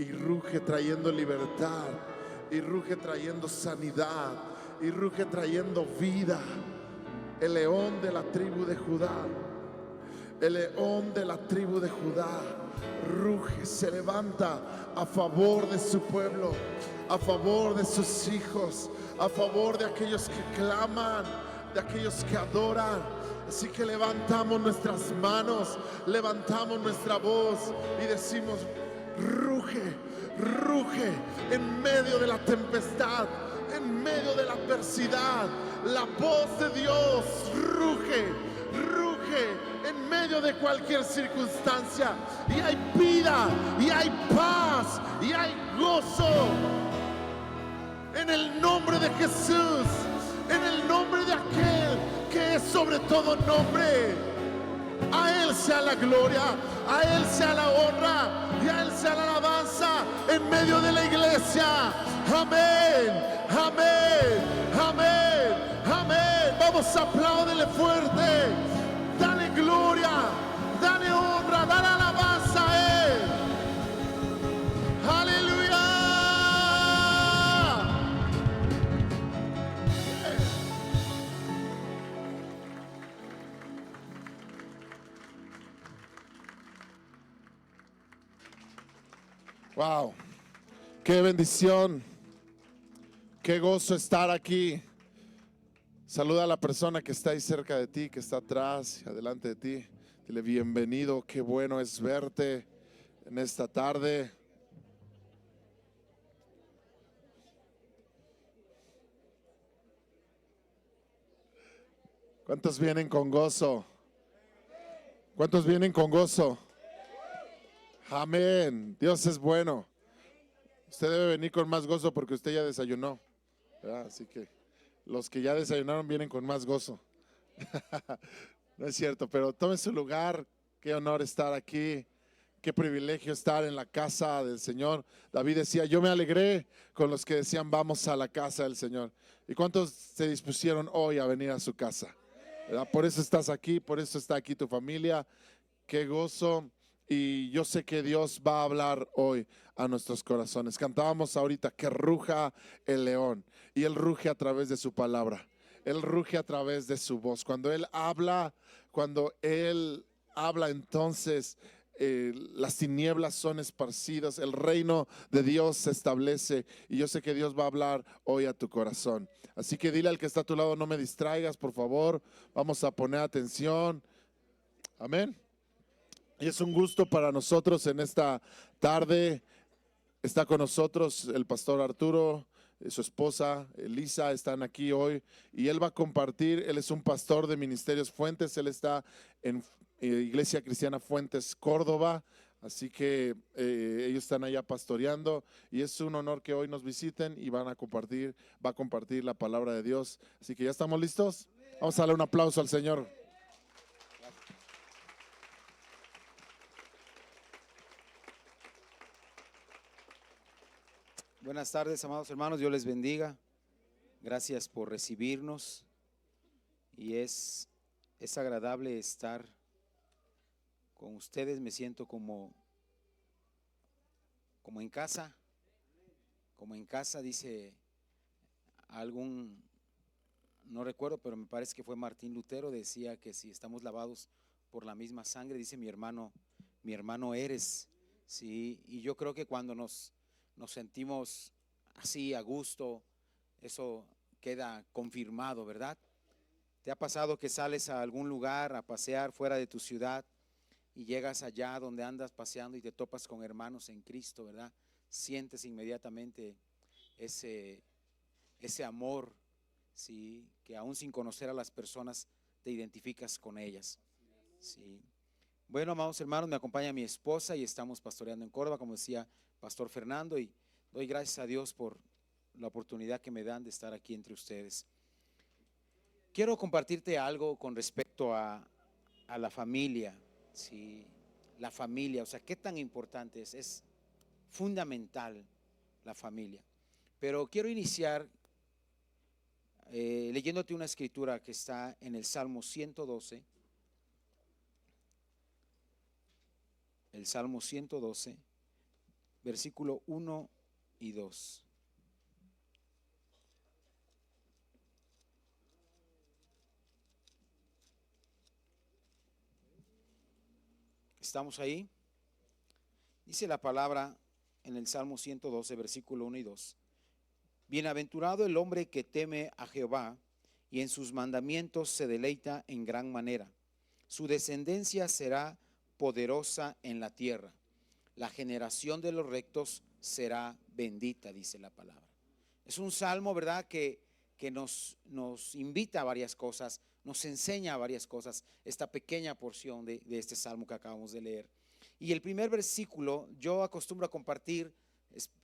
y ruge trayendo libertad, y ruge trayendo sanidad, y ruge trayendo vida. El león de la tribu de Judá, el león de la tribu de Judá ruge, se levanta a favor de su pueblo, a favor de sus hijos, a favor de aquellos que claman, de aquellos que adoran. Así que levantamos nuestras manos, levantamos nuestra voz y decimos: ruge, ruge en medio de la tempestad, en medio de la adversidad. La voz de Dios ruge, ruge en medio de cualquier circunstancia, y hay vida, y hay paz, y hay gozo. En el nombre de Jesús, en el nombre de aquel que es sobre todo nombre. A Él sea la gloria, a Él sea la honra y a Él sea la alabanza en medio de la iglesia. Amén, amén, amén, amén. Vamos, apláudele fuerte. Dale gloria, dale honra, dale alabanza a Él. Aleluya. Wow, qué bendición, qué gozo estar aquí. Saluda a la persona que está ahí cerca de ti, que está atrás y adelante de ti. Dile: bienvenido, qué bueno es verte en esta tarde. ¿Cuántos vienen con gozo? ¿Cuántos vienen con gozo? Amén. Dios es bueno. Usted debe venir con más gozo porque usted ya desayunó, ¿verdad? Así que los que ya desayunaron vienen con más gozo. No es cierto, pero tome su lugar. Qué honor estar aquí. Qué privilegio estar en la casa del Señor. David decía: yo me alegré con los que decían: vamos a la casa del Señor. ¿Y cuántos se dispusieron hoy a venir a su casa? ¿Verdad? Por eso estás aquí, por eso está aquí tu familia. Qué gozo. Y yo sé que Dios va a hablar hoy a nuestros corazones. Cantábamos ahorita que ruja el león, y Él ruge a través de su palabra. Él ruge a través de su voz. Cuando Él habla, entonces las tinieblas son esparcidas, el reino de Dios se establece, y yo sé que Dios va a hablar hoy a tu corazón. Así que dile al que está a tu lado: no me distraigas, por favor. Vamos a poner atención. Amén. Y es un gusto para nosotros en esta tarde. Está con nosotros el pastor Arturo, su esposa Elisa, están aquí hoy, y él va a compartir. Él es un pastor de Ministerios Fuentes. Él está en Iglesia Cristiana Fuentes, Córdoba. Así que ellos están allá pastoreando, y es un honor que hoy nos visiten y va a compartir la palabra de Dios. Así que ya estamos listos. Vamos a darle un aplauso al Señor. Buenas tardes, amados hermanos, Dios les bendiga. Gracias por recibirnos, y es agradable estar con ustedes. Me siento como en casa, dice algún, no recuerdo, pero me parece que fue Martín Lutero, decía que si estamos lavados por la misma sangre, dice mi hermano eres, ¿sí? Y yo creo que cuando nos sentimos así a gusto, eso queda confirmado, ¿verdad? ¿Te ha pasado que sales a algún lugar a pasear fuera de tu ciudad y llegas allá donde andas paseando y te topas con hermanos en Cristo, ¿verdad? Sientes inmediatamente ese amor, ¿sí? Que aún sin conocer a las personas te identificas con ellas, ¿sí? Bueno, amados hermanos, me acompaña mi esposa y estamos pastoreando en Córdoba, como decía Pastor Fernando, y doy gracias a Dios por la oportunidad que me dan de estar aquí entre ustedes. Quiero compartirte algo con respecto a la familia, ¿sí? La familia, o sea, qué tan importante es fundamental la familia. Pero quiero iniciar leyéndote una escritura que está en el Salmo 112. El Salmo 112, versículo 1 y 2. ¿Estamos ahí? Dice la palabra en el Salmo 112, versículo 1 y 2. Bienaventurado el hombre que teme a Jehová y en sus mandamientos se deleita en gran manera. Su descendencia será poderosa en la tierra. La generación de los rectos será bendita, dice la palabra. Es un salmo, ¿verdad?, que nos invita a varias cosas, nos enseña varias cosas, esta pequeña porción de este salmo que acabamos de leer. Y el primer versículo, yo acostumbro a compartir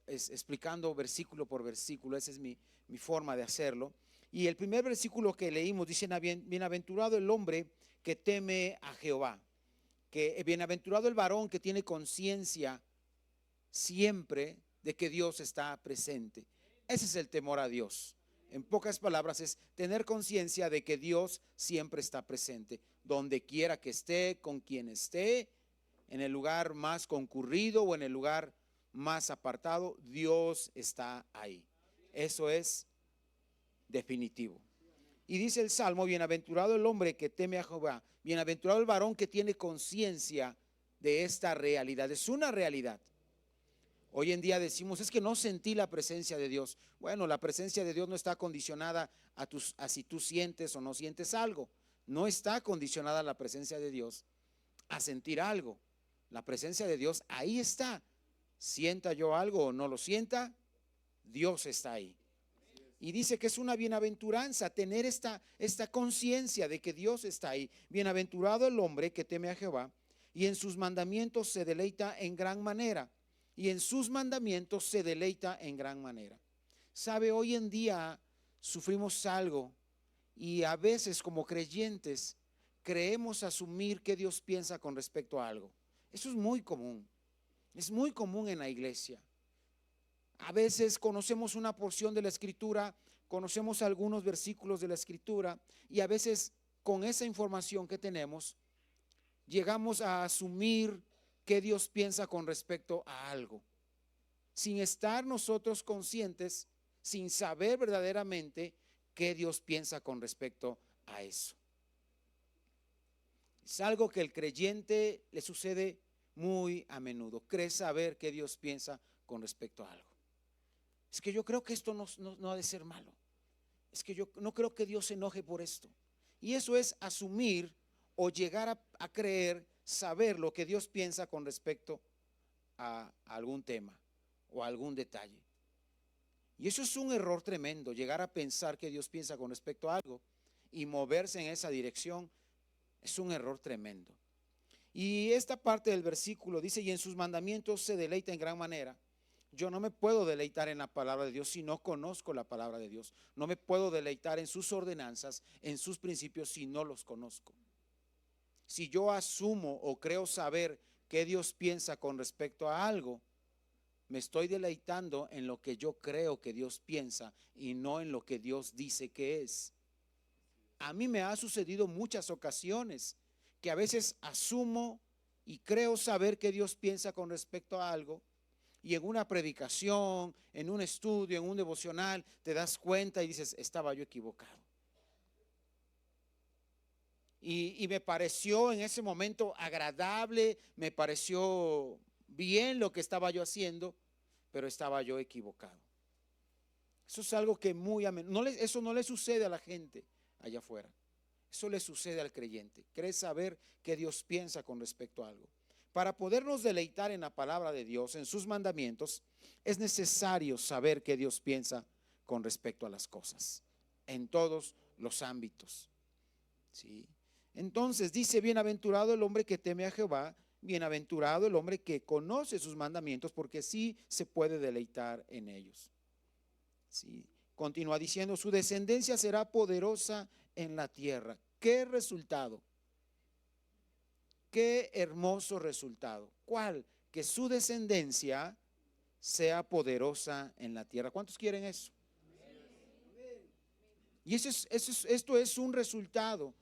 explicando versículo por versículo, esa es mi forma de hacerlo. Y el primer versículo que leímos dice: bienaventurado el hombre que teme a Jehová, que bienaventurado el varón que tiene conciencia siempre de que Dios está presente. Ese es el temor a Dios. En pocas palabras, es tener conciencia de que Dios siempre está presente, donde quiera que esté, con quien esté, en el lugar más concurrido o en el lugar más apartado, Dios está ahí. Eso es definitivo. Y dice el Salmo: bienaventurado el hombre que teme a Jehová, bienaventurado el varón que tiene conciencia de esta realidad. Es una realidad. Hoy en día decimos: es que no sentí la presencia de Dios. Bueno, la presencia de Dios no está condicionada a si tú sientes o no sientes algo. No está condicionada la presencia de Dios a sentir algo. La presencia de Dios ahí está. Sienta yo algo o no lo sienta, Dios está ahí. Y dice que es una bienaventuranza tener esta conciencia de que Dios está ahí. Bienaventurado el hombre que teme a Jehová y en sus mandamientos se deleita en gran manera. Y en sus mandamientos se deleita en gran manera. Sabe, hoy en día sufrimos algo y a veces como creyentes creemos asumir que Dios piensa con respecto a algo. Eso es muy común. Es muy común en la iglesia. A veces conocemos una porción de la Escritura, conocemos algunos versículos de la Escritura y a veces con esa información que tenemos llegamos a asumir que Dios piensa con respecto a algo, sin estar nosotros conscientes, sin saber verdaderamente qué Dios piensa con respecto a eso. Es algo que el creyente le sucede muy a menudo. Cree saber que Dios piensa con respecto a algo. Es que yo creo que esto no ha de ser malo. Es que yo no creo que Dios se enoje por esto. Y eso es asumir o llegar a creer, saber lo que Dios piensa con respecto a algún tema o a algún detalle. Y eso es un error tremendo, llegar a pensar que Dios piensa con respecto a algo y moverse en esa dirección. Es un error tremendo. Y esta parte del versículo dice: y en sus mandamientos se deleita en gran manera. Yo no me puedo deleitar en la palabra de Dios si no conozco la palabra de Dios. No me puedo deleitar en sus ordenanzas, en sus principios, si no los conozco. Si yo asumo o creo saber qué Dios piensa con respecto a algo, me estoy deleitando en lo que yo creo que Dios piensa y no en lo que Dios dice que es. A mí me ha sucedido muchas ocasiones que a veces asumo y creo saber que Dios piensa con respecto a algo, y en una predicación, en un estudio, en un devocional, te das cuenta y dices: estaba yo equivocado. Y me pareció en ese momento agradable, me pareció bien lo que estaba yo haciendo, pero estaba yo equivocado. Eso es algo que muy a menudo, eso no le sucede a la gente allá afuera. Eso le sucede al creyente. Cree saber que Dios piensa con respecto a algo. Para podernos deleitar en la palabra de Dios, en sus mandamientos, es necesario saber que Dios piensa con respecto a las cosas, en todos los ámbitos. ¿Sí? Entonces dice: bienaventurado el hombre que teme a Jehová, bienaventurado el hombre que conoce sus mandamientos, porque sí se puede deleitar en ellos. ¿Sí? Continúa diciendo: su descendencia será poderosa en la tierra. ¿Qué resultado? Qué hermoso resultado. ¿Cuál? Que su descendencia sea poderosa en la tierra. ¿Cuántos quieren eso? Y esto es un resultado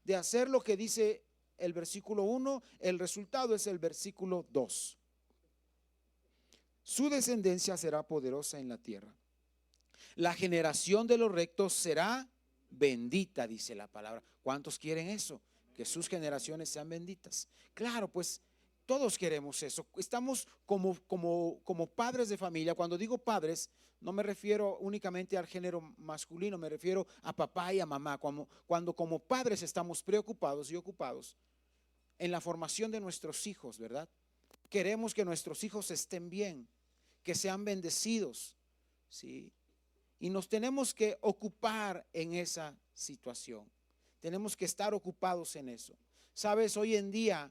de hacer lo que dice el versículo 1. El resultado es el versículo 2. Su descendencia será poderosa en la tierra. La generación de los rectos será bendita, dice la palabra. ¿Cuántos quieren eso? Que sus generaciones sean benditas. Claro, pues todos queremos eso. Estamos como padres de familia. Cuando digo padres, no me refiero únicamente al género masculino, me refiero a papá y a mamá. Cuando como padres estamos preocupados y ocupados en la formación de nuestros hijos, ¿verdad? Queremos que nuestros hijos estén bien, que sean bendecidos, ¿sí? Y nos tenemos que ocupar en esa situación. Tenemos que estar ocupados en eso. Sabes, hoy en día,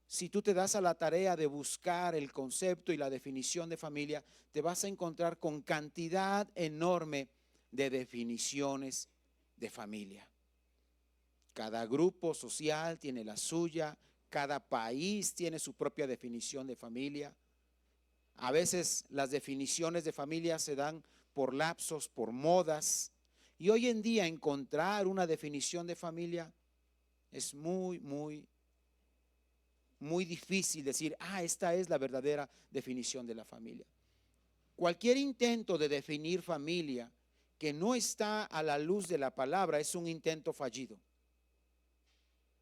si tú te das a la tarea de buscar el concepto y la definición de familia, te vas a encontrar con cantidad enorme de definiciones de familia. Cada grupo social tiene la suya, cada país tiene su propia definición de familia. A veces las definiciones de familia se dan por lapsos, por modas. Y hoy en día encontrar una definición de familia es muy difícil decir, esta es la verdadera definición de la familia. Cualquier intento de definir familia que no está a la luz de la palabra es un intento fallido.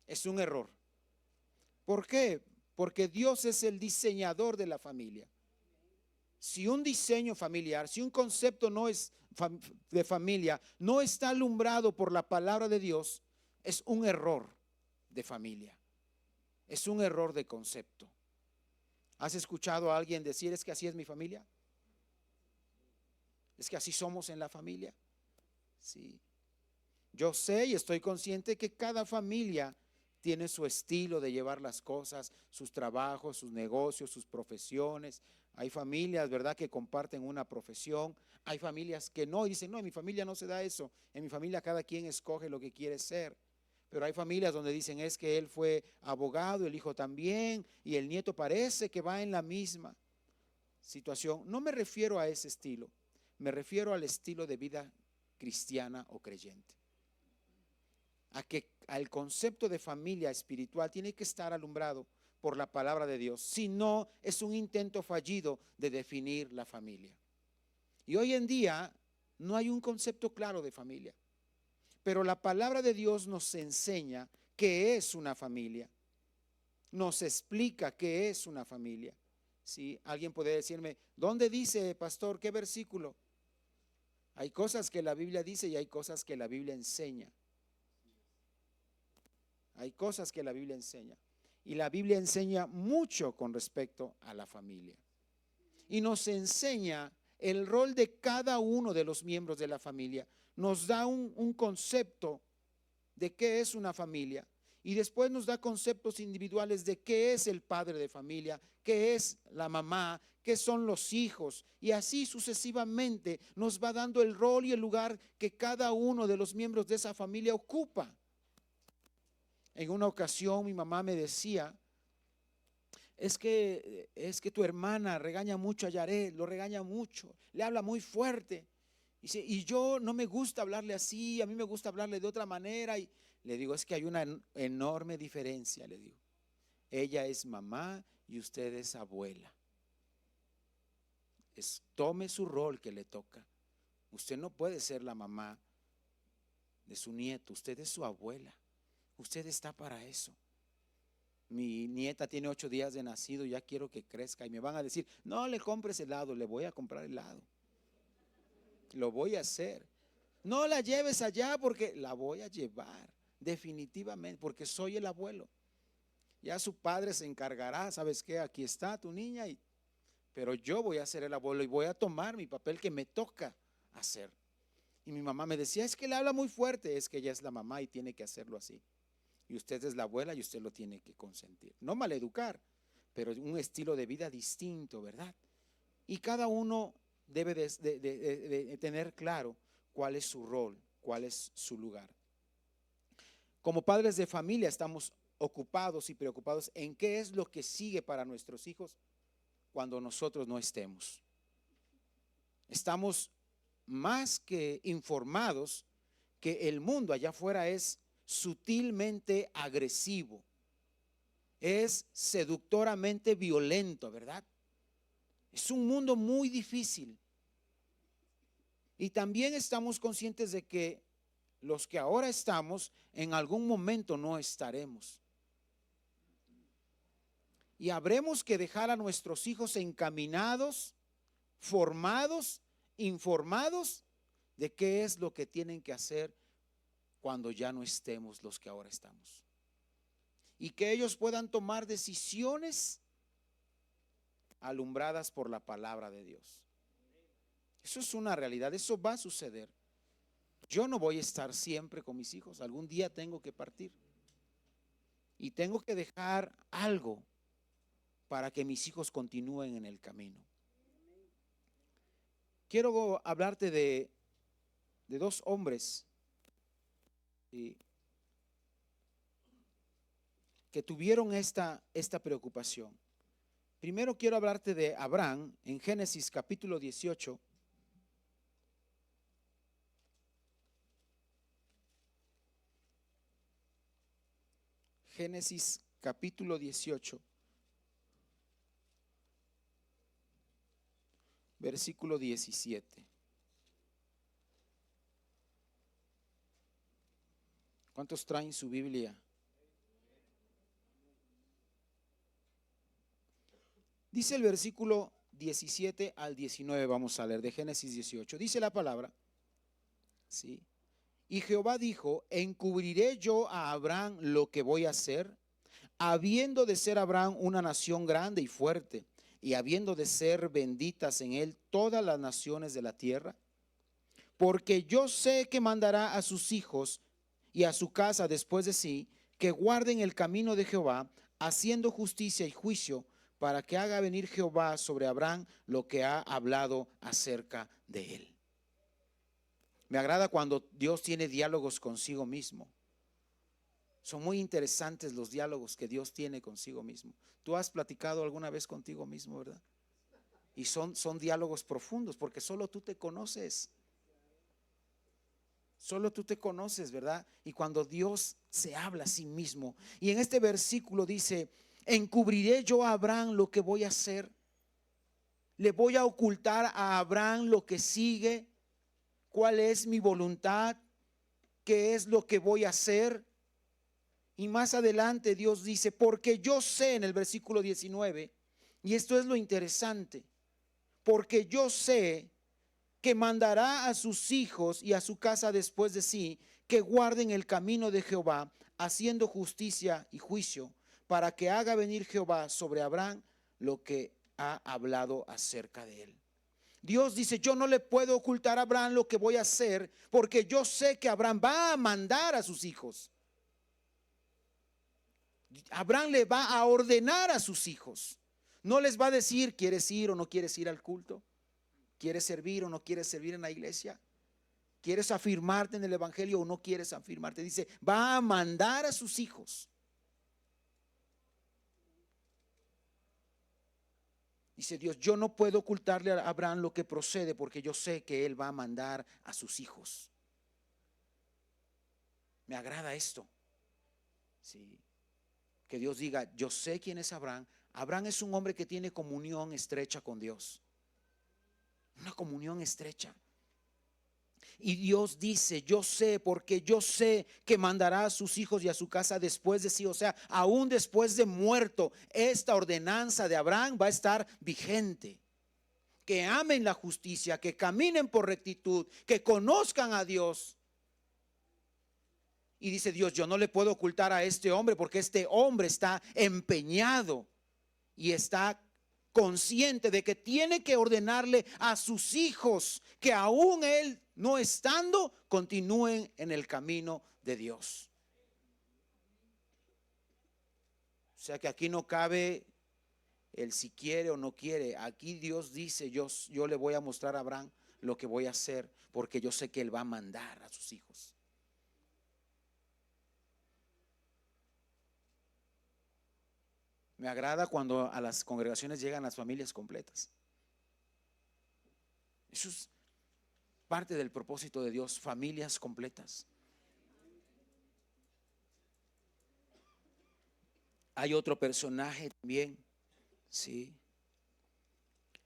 Es un error. ¿Por qué? Porque Dios es el diseñador de la familia. Si un diseño familiar, si un concepto no es de familia, no está alumbrado por la palabra de Dios, es un error de familia. Es un error de concepto. ¿Has escuchado a alguien decir, es que así es mi familia? ¿Es que así somos en la familia? Sí. Yo sé y estoy consciente que cada familia tiene su estilo de llevar las cosas, sus trabajos, sus negocios, sus profesiones. Hay familias, ¿verdad?, que comparten una profesión. Hay familias que no, y dicen, no, en mi familia no se da eso. En mi familia cada quien escoge lo que quiere ser. Pero hay familias donde dicen, es que él fue abogado, el hijo también, y el nieto parece que va en la misma situación. No me refiero a ese estilo, me refiero al estilo de vida cristiana o creyente. Al concepto de familia espiritual tiene que estar alumbrado por la palabra de Dios. Si no, es un intento fallido de definir la familia. Y hoy en día no hay un concepto claro de familia. Pero la palabra de Dios nos enseña qué es una familia. Nos explica qué es una familia. ¿Sí? Alguien puede decirme, ¿dónde dice, pastor? ¿Qué versículo? Hay cosas que la Biblia dice y hay cosas que la Biblia enseña. Hay cosas que la Biblia enseña. Y la Biblia enseña mucho con respecto a la familia. Y nos enseña el rol de cada uno de los miembros de la familia. Nos da un concepto de qué es una familia. Y después nos da conceptos individuales de qué es el padre de familia, qué es la mamá, qué son los hijos. Y así sucesivamente nos va dando el rol y el lugar que cada uno de los miembros de esa familia ocupa. En una ocasión mi mamá me decía, es que tu hermana regaña mucho a Yaret, lo regaña mucho, le habla muy fuerte. Y yo no me gusta hablarle así, a mí me gusta hablarle de otra manera. Y le digo, es que hay una enorme diferencia, le digo. Ella es mamá y usted es abuela. Tome su rol que le toca. Usted no puede ser la mamá de su nieto, usted es su abuela. Usted está para eso. Mi nieta tiene 8 días de nacido, ya quiero que crezca. Y me van a decir, no le compres helado, le voy a comprar helado. Lo voy a hacer. No la lleves allá porque la voy a llevar, definitivamente, porque soy el abuelo. Ya su padre se encargará, ¿sabes qué? Aquí está tu niña, pero yo voy a ser el abuelo y voy a tomar mi papel que me toca hacer. Y mi mamá me decía, es que le habla muy fuerte, es que ella es la mamá y tiene que hacerlo así. Y usted es la abuela y usted lo tiene que consentir. No maleducar, pero un estilo de vida distinto, ¿verdad? Y cada uno debe de tener claro cuál es su rol, cuál es su lugar. Como padres de familia estamos ocupados y preocupados en qué es lo que sigue para nuestros hijos cuando nosotros no estemos. Estamos más que informados que el mundo allá afuera es sutilmente agresivo, es seductoramente violento, ¿verdad? Es un mundo muy difícil. Y también estamos conscientes de que los que ahora estamos, en algún momento no estaremos. Y habremos que dejar a nuestros hijos encaminados, formados, informados de qué es lo que tienen que hacer cuando ya no estemos los que ahora estamos. Y que ellos puedan tomar decisiones alumbradas por la palabra de Dios. Eso es una realidad, eso va a suceder. Yo no voy a estar siempre con mis hijos, algún día tengo que partir. Y tengo que dejar algo para que mis hijos continúen en el camino. Quiero hablarte de dos hombres, ¿sí?, que tuvieron esta preocupación. Primero quiero hablarte de Abraham en Génesis capítulo 18. Génesis capítulo 18, versículo 17. ¿Cuántos traen su Biblia? Dice el versículo 17 al 19, vamos a leer de Génesis 18. Dice la palabra, ¿sí? Y Jehová dijo: ¿encubriré yo a Abraham lo que voy a hacer? Habiendo de ser Abraham una nación grande y fuerte, y habiendo de ser benditas en él todas las naciones de la tierra. Porque yo sé que mandará a sus hijos y a su casa después de sí, que guarden el camino de Jehová, haciendo justicia y juicio, para que haga venir Jehová sobre Abraham lo que ha hablado acerca de él. Me agrada cuando Dios tiene diálogos consigo mismo. Son muy interesantes los diálogos que Dios tiene consigo mismo. Tú has platicado alguna vez contigo mismo, ¿verdad? Y son diálogos profundos, porque solo tú te conoces. Solo tú te conoces, ¿verdad? Y cuando Dios se habla a sí mismo. Y en este versículo dice: encubriré yo a Abraham lo que voy a hacer. Le voy a ocultar a Abraham lo que sigue. ¿Cuál es mi voluntad? ¿Qué es lo que voy a hacer? Y más adelante Dios dice: porque yo sé, en el versículo 19, y esto es lo interesante, porque yo sé que mandará a sus hijos y a su casa después de sí, que guarden el camino de Jehová, haciendo justicia y juicio, para que haga venir Jehová sobre Abraham lo que ha hablado acerca de él. Dios dice: yo no le puedo ocultar a Abraham lo que voy a hacer, porque yo sé que Abraham va a mandar a sus hijos. Abraham le va a ordenar a sus hijos. No les va a decir: ¿quieres ir o no quieres ir al culto? ¿Quieres servir o no quieres servir en la iglesia? ¿Quieres afirmarte en el evangelio o no quieres afirmarte? Dice: va a mandar a sus hijos. Dice Dios: yo no puedo ocultarle a Abraham lo que procede, porque yo sé que él va a mandar a sus hijos. Me agrada esto. Sí. Que Dios diga: yo sé quién es Abraham. Abraham es un hombre que tiene comunión estrecha con Dios. Una comunión estrecha. Y Dios dice: yo sé, porque yo sé que mandará a sus hijos y a su casa después de sí. O sea, aún después de muerto, esta ordenanza de Abraham va a estar vigente. Que amen la justicia, que caminen por rectitud, que conozcan a Dios. Y dice Dios: yo no le puedo ocultar a este hombre, porque este hombre está empeñado y está consciente de que tiene que ordenarle a sus hijos que aún él no estando, continúen en el camino de Dios. O sea que aquí no cabe el si quiere o no quiere. Aquí Dios dice: yo le voy a mostrar a Abraham lo que voy a hacer, porque yo sé que él va a mandar a sus hijos. Me agrada cuando a las congregaciones llegan las familias completas. Eso es parte del propósito de Dios, familias completas. Hay otro personaje también, sí,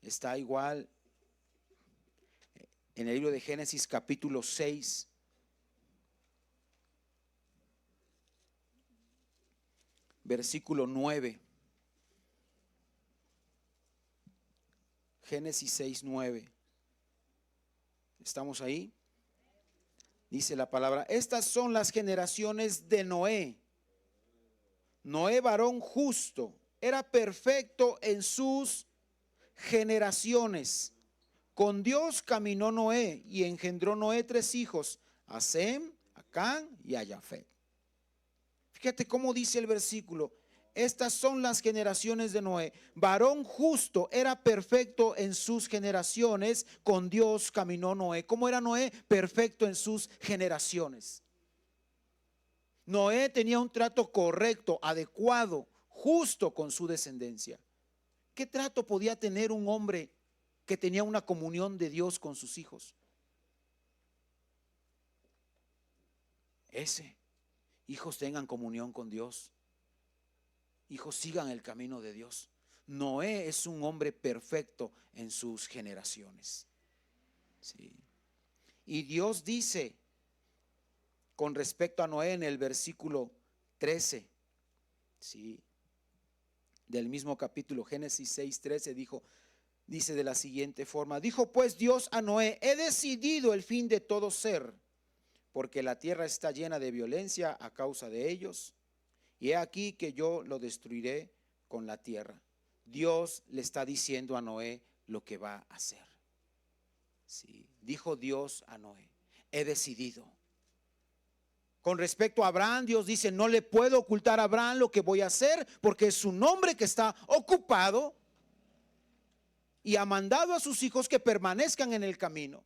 está igual en el libro de Génesis capítulo 6. Versículo 9. Génesis 6, 9. ¿Estamos ahí? Dice la palabra: estas son las generaciones de Noé. Noé, varón justo, era perfecto en sus generaciones. Con Dios caminó Noé y engendró Noé 3 hijos: a Sem, a Cam y a Jafet. Fíjate cómo dice el versículo: estas son las generaciones de Noé. Varón justo, era perfecto en sus generaciones. Con Dios caminó Noé. ¿Cómo era Noé? Perfecto en sus generaciones. Noé tenía un trato correcto, adecuado, justo con su descendencia. ¿Qué trato podía tener un hombre que tenía una comunión de Dios con sus hijos? Ese. Hijos, tengan comunión con Dios. Hijos, sigan el camino de Dios. Noé es un hombre perfecto en sus generaciones. Sí. Y Dios dice con respecto a Noé en el versículo 13, sí, del mismo capítulo, Génesis 6:13, dice de la siguiente forma: dijo pues Dios a Noé: he decidido el fin de todo ser, porque la tierra está llena de violencia a causa de ellos, y he aquí que yo lo destruiré con la tierra. Dios le está diciendo a Noé lo que va a hacer. Sí, dijo Dios a Noé: he decidido. Con respecto a Abraham, Dios dice: no le puedo ocultar a Abraham lo que voy a hacer, porque es un hombre que está ocupado y ha mandado a sus hijos que permanezcan en el camino.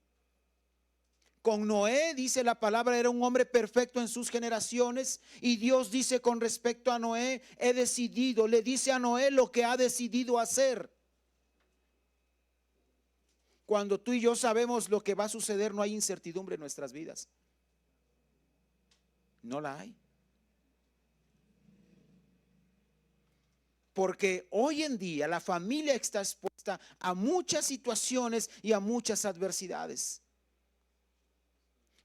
Con Noé, dice la palabra, era un hombre perfecto en sus generaciones, y Dios dice con respecto a Noé: he decidido. Le dice a Noé lo que ha decidido hacer. Cuando tú y yo sabemos lo que va a suceder, no hay incertidumbre en nuestras vidas. No la hay. Porque hoy en día la familia está expuesta a muchas situaciones y a muchas adversidades.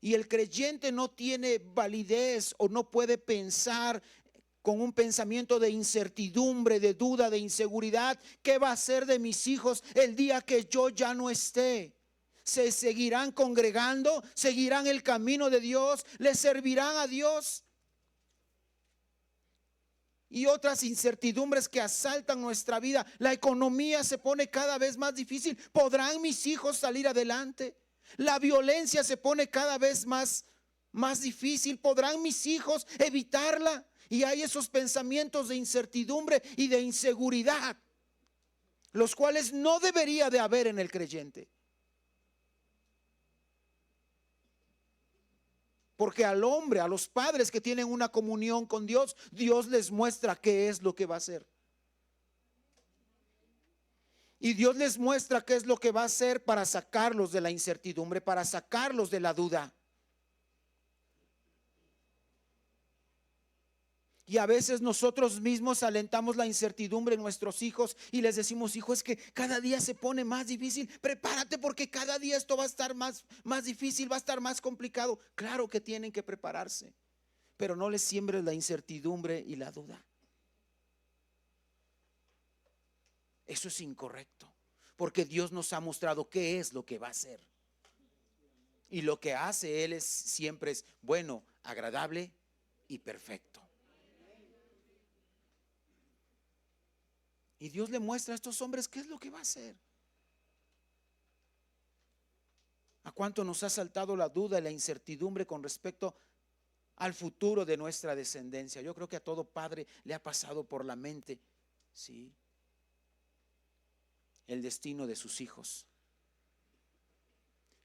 Y el creyente no tiene validez o no puede pensar con un pensamiento de incertidumbre, de duda, de inseguridad. ¿Qué va a ser de mis hijos el día que yo ya no esté? ¿Se seguirán congregando? ¿Seguirán el camino de Dios? ¿Le servirán a Dios? Y otras incertidumbres que asaltan nuestra vida. La economía se pone cada vez más difícil. ¿Podrán mis hijos salir adelante? La violencia se pone cada vez más difícil. ¿Podrán mis hijos evitarla? Y hay esos pensamientos de incertidumbre y de inseguridad, los cuales no debería de haber en el creyente. Porque al hombre, a los padres que tienen una comunión con Dios, Dios les muestra qué es lo que va a hacer. Y Dios les muestra qué es lo que va a hacer para sacarlos de la incertidumbre, para sacarlos de la duda. Y a veces nosotros mismos alentamos la incertidumbre en nuestros hijos y les decimos: hijo, es que cada día se pone más difícil, prepárate porque cada día esto va a estar más difícil, va a estar más complicado. Claro que tienen que prepararse, pero no les siembres la incertidumbre y la duda. Eso es incorrecto, porque Dios nos ha mostrado qué es lo que va a hacer. Y lo que hace Él siempre es bueno, agradable y perfecto. Y Dios le muestra a estos hombres qué es lo que va a hacer. ¿A cuánto nos ha saltado la duda y la incertidumbre con respecto al futuro de nuestra descendencia? Yo creo que a todo padre le ha pasado por la mente, sí, el destino de sus hijos.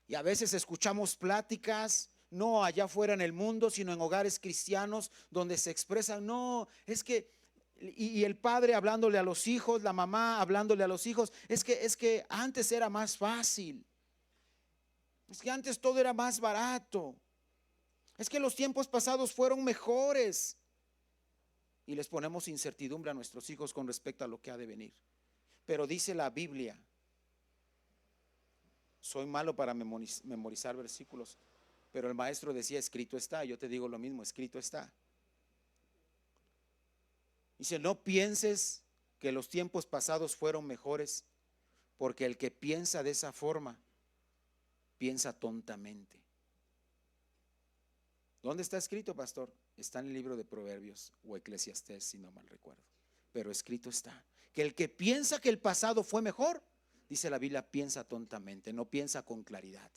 Y a veces escuchamos pláticas, no allá afuera en el mundo, sino en hogares cristianos, donde se expresan: no, es que... Y el padre hablándole a los hijos, la mamá hablándole a los hijos: es que antes era más fácil, es que antes todo era más barato, es que los tiempos pasados fueron mejores. Y les ponemos incertidumbre a nuestros hijos con respecto a lo que ha de venir. Pero dice la Biblia soy malo para memorizar versículos, pero el maestro decía, escrito está. Yo te digo lo mismo, escrito está. Dice, no pienses que los tiempos pasados fueron mejores, porque el que piensa de esa forma, piensa tontamente. ¿Dónde está escrito, pastor? Está en el libro de Proverbios o Eclesiastés, si no mal recuerdo. Pero escrito está, que el que piensa que el pasado fue mejor, dice la Biblia, piensa tontamente, no piensa con claridad.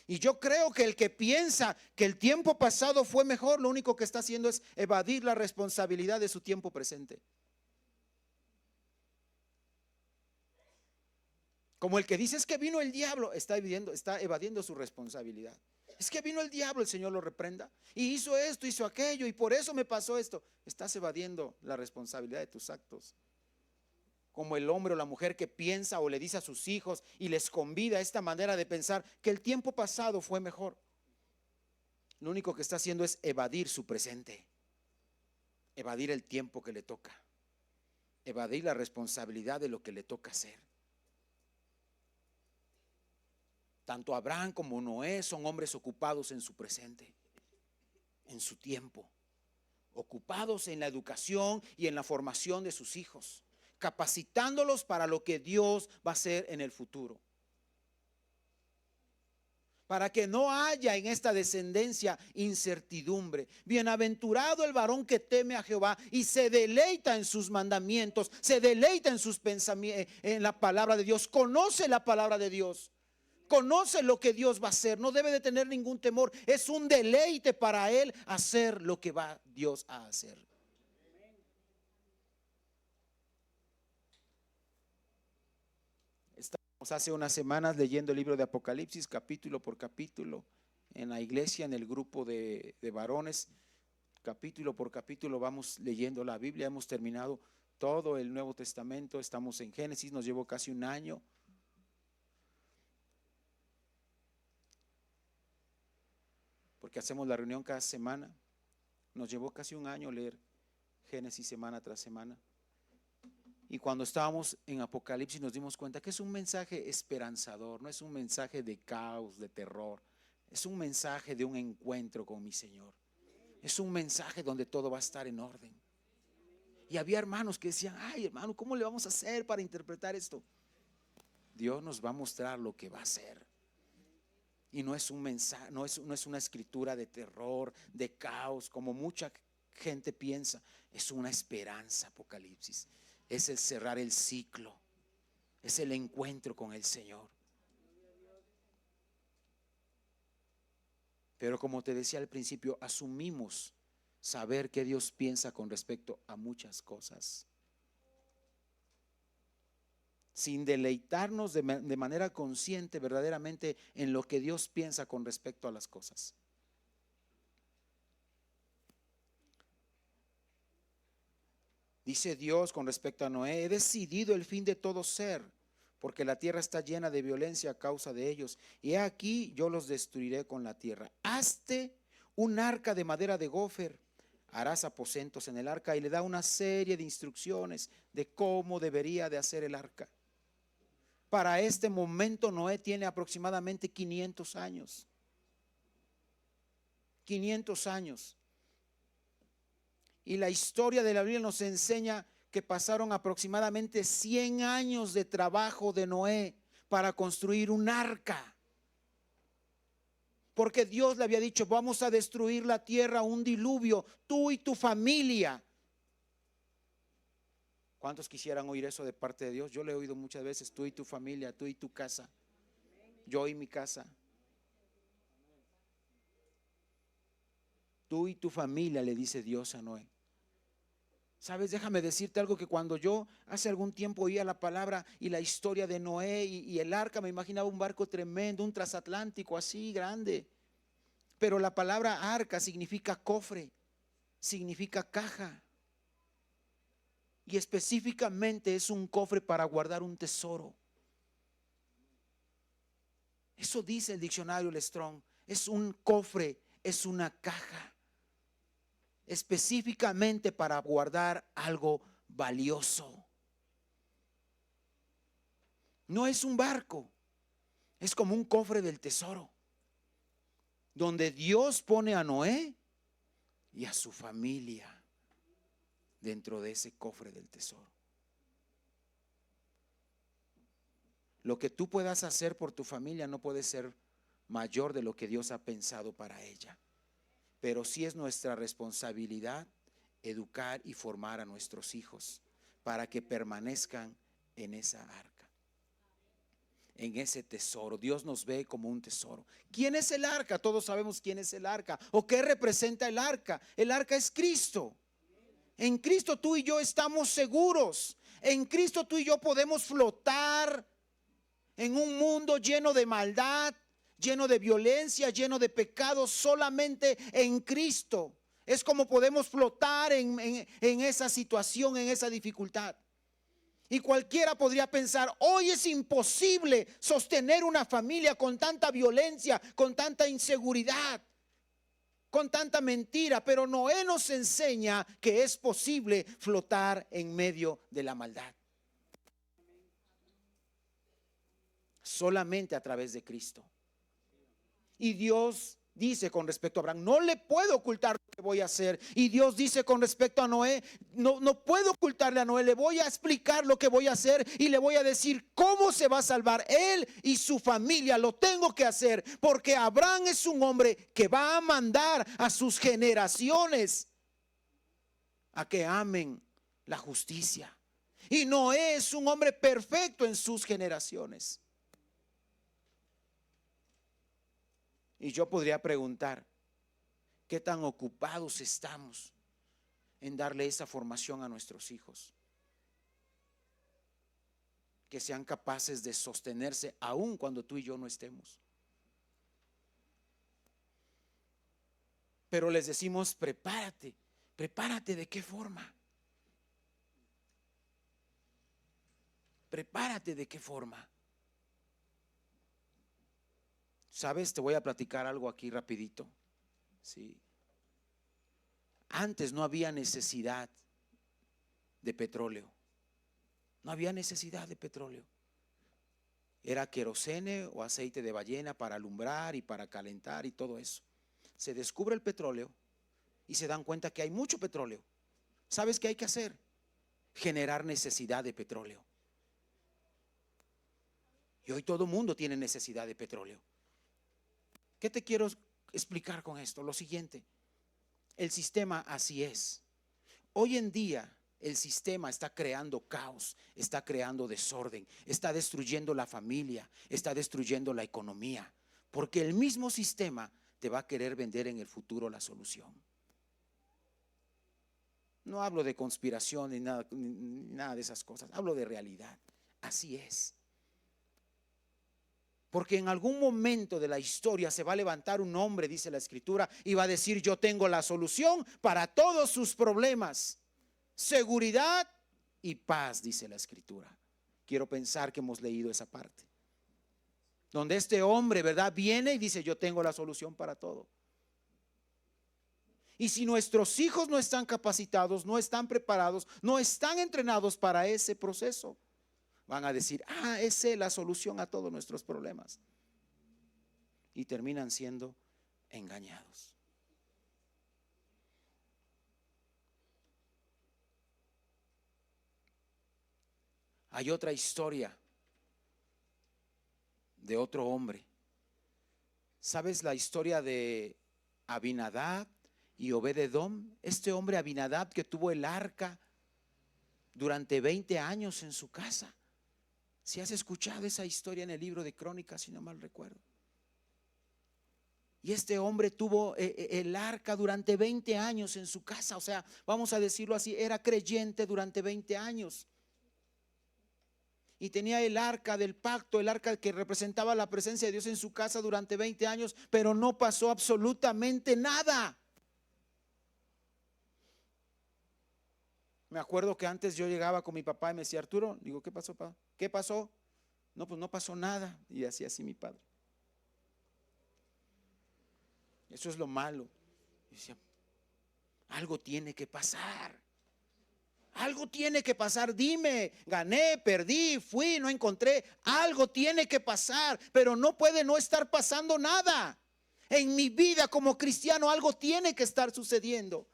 Y yo creo que el que piensa que el tiempo pasado fue mejor, lo único que está haciendo es evadir la responsabilidad de su tiempo presente. Como el que dice, es que vino el diablo, está evadiendo su responsabilidad. Es que vino el diablo, el Señor lo reprenda, y hizo esto, hizo aquello, y por eso me pasó esto. Estás evadiendo la responsabilidad de tus actos. Como el hombre o la mujer que piensa o le dice a sus hijos y les convida a esta manera de pensar que el tiempo pasado fue mejor. Lo único que está haciendo es evadir su presente, evadir el tiempo que le toca, evadir la responsabilidad de lo que le toca hacer. Tanto Abraham como Noé son hombres ocupados en su presente, en su tiempo, ocupados en la educación y en la formación de sus hijos, capacitándolos para lo que Dios va a hacer en el futuro. Para que no haya en esta descendencia incertidumbre. Bienaventurado el varón que teme a Jehová y se deleita en sus mandamientos, se deleita en sus pensamientos, en la palabra de Dios, conoce la palabra de Dios. Conoce lo que Dios va a hacer, no debe de tener ningún temor. Es un deleite para él hacer lo que va Dios a hacer. Estamos hace unas semanas leyendo el libro de Apocalipsis capítulo por capítulo en la iglesia, en el grupo de varones. Capítulo por capítulo vamos leyendo la Biblia. Hemos terminado todo el Nuevo Testamento. Estamos en Génesis, nos llevó casi un año. Porque hacemos la reunión cada semana. Nos llevó casi un año leer Génesis semana tras semana. Y cuando estábamos en Apocalipsis nos dimos cuenta que es un mensaje esperanzador, no es un mensaje de caos, de terror. Es un mensaje de un encuentro con mi Señor. Es un mensaje donde todo va a estar en orden. Y había hermanos que decían, ay hermano, ¿cómo le vamos a hacer para interpretar esto? Dios nos va a mostrar lo que va a hacer. Y no es un mensaje, no es una escritura de terror, de caos, como mucha gente piensa. Es una esperanza, Apocalipsis. Es el cerrar el ciclo. Es el encuentro con el Señor. Pero como te decía al principio, asumimos saber que Dios piensa con respecto a muchas cosas, sin deleitarnos de manera consciente verdaderamente en lo que Dios piensa con respecto a las cosas. Dice Dios con respecto a Noé, he decidido el fin de todo ser, porque la tierra está llena de violencia a causa de ellos, y he aquí yo los destruiré con la tierra. Hazte un arca de madera de gofer, harás aposentos en el arca, y le da una serie de instrucciones de cómo debería de hacer el arca. Para este momento Noé tiene aproximadamente 500 años. 500 años. Y la historia de la Biblia nos enseña que pasaron aproximadamente 100 años de trabajo de Noé para construir un arca. Porque Dios le había dicho, vamos a destruir la tierra, un diluvio, tú y tu familia. ¿Cuántos quisieran oír eso de parte de Dios? Yo le he oído muchas veces, tú y tu familia, tú y tu casa, yo y mi casa. Tú y tu familia, le dice Dios a Noé. Sabes, déjame decirte algo, que cuando yo hace algún tiempo oía la palabra y la historia de Noé y el arca, me imaginaba un barco tremendo, un transatlántico así grande. Pero la palabra arca significa cofre, significa caja. Y específicamente es un cofre para guardar un tesoro. Eso dice el diccionario Strong. Es un cofre, es una caja. Específicamente para guardar algo valioso. No es un barco, Es como un cofre del tesoro, donde Dios pone a Noé y a su familia dentro de ese cofre del tesoro. Lo que tú puedas hacer por tu familia no puede ser mayor de lo que Dios ha pensado para ella, pero sí es nuestra responsabilidad educar y formar a nuestros hijos para que permanezcan en esa arca, en ese tesoro. Dios nos ve como un tesoro. ¿Quién es el arca? Todos sabemos quién es el arca o qué representa el arca. El arca es Cristo. En Cristo tú y yo estamos seguros. En Cristo tú y yo podemos flotar en un mundo lleno de maldad, lleno de violencia, lleno de pecados. Solamente en Cristo es como podemos flotar en esa situación, en esa dificultad. Y cualquiera podría pensar, hoy es imposible sostener una familia con tanta violencia, con tanta inseguridad, con tanta mentira. Pero Noé nos enseña que es posible flotar en medio de la maldad. Solamente a través de Cristo. Y Dios dice con respecto a Abraham, no le puedo ocultar lo que voy a hacer. Y Dios dice con respecto a Noé, no puedo ocultarle a Noé, le voy a explicar lo que voy a hacer y le voy a decir cómo se va a salvar él y su familia. Lo tengo que hacer porque Abraham es un hombre que va a mandar a sus generaciones a que amen la justicia. Y Noé es un hombre perfecto en sus generaciones. Y yo podría preguntar, ¿qué tan ocupados estamos en darle esa formación a nuestros hijos? Que sean capaces de sostenerse aún cuando tú y yo no estemos. Pero les decimos, prepárate. ¿Prepárate de qué forma? Prepárate de qué forma. ¿Sabes? Te voy a platicar algo aquí rapidito. Sí. Antes no había necesidad de petróleo. No había necesidad de petróleo. Era querosene o aceite de ballena para alumbrar y para calentar y todo eso. Se descubre el petróleo y se dan cuenta que hay mucho petróleo. ¿Sabes qué hay que hacer? Generar necesidad de petróleo. Y hoy todo el mundo tiene necesidad de petróleo. ¿Qué te quiero explicar con esto? Lo siguiente, el sistema así es. Hoy en día el sistema está creando caos, está creando desorden, está destruyendo la familia, está destruyendo la economía, porque el mismo sistema te va a querer vender en el futuro la solución. No hablo de conspiración ni nada de esas cosas, hablo de realidad. Así es. Porque en algún momento de la historia se va a levantar un hombre, dice la Escritura, y va a decir: yo tengo la solución para todos sus problemas. Seguridad y paz, dice la Escritura. Quiero pensar que hemos leído esa parte. Donde este hombre, ¿verdad?, viene y dice: yo tengo la solución para todo. Y si nuestros hijos no están capacitados, no están preparados, no están entrenados para ese proceso, van a decir: esa es la solución a todos nuestros problemas. Y terminan siendo engañados. Hay otra historia de otro hombre. ¿Sabes la historia de Abinadab y Obed-edom? Este hombre Abinadab que tuvo el arca durante 20 años en su casa. Si has escuchado esa historia en el libro de Crónicas, si no mal recuerdo. Y este hombre tuvo el arca durante 20 años en su casa. O sea, vamos a decirlo así, era creyente durante 20 años. Y tenía el arca del pacto, el arca que representaba la presencia de Dios en su casa durante 20 años, pero no pasó absolutamente nada. Me acuerdo que antes yo llegaba con mi papá y me decía: Arturo, digo, ¿qué pasó, papá? ¿Qué pasó? No, pues no pasó nada. Y hacía así mi padre. Eso es lo malo. Y decía: algo tiene que pasar. Algo tiene que pasar, dime, gané, perdí, fui, no encontré. Algo tiene que pasar, pero no puede no estar pasando nada. En mi vida como cristiano algo tiene que estar sucediendo.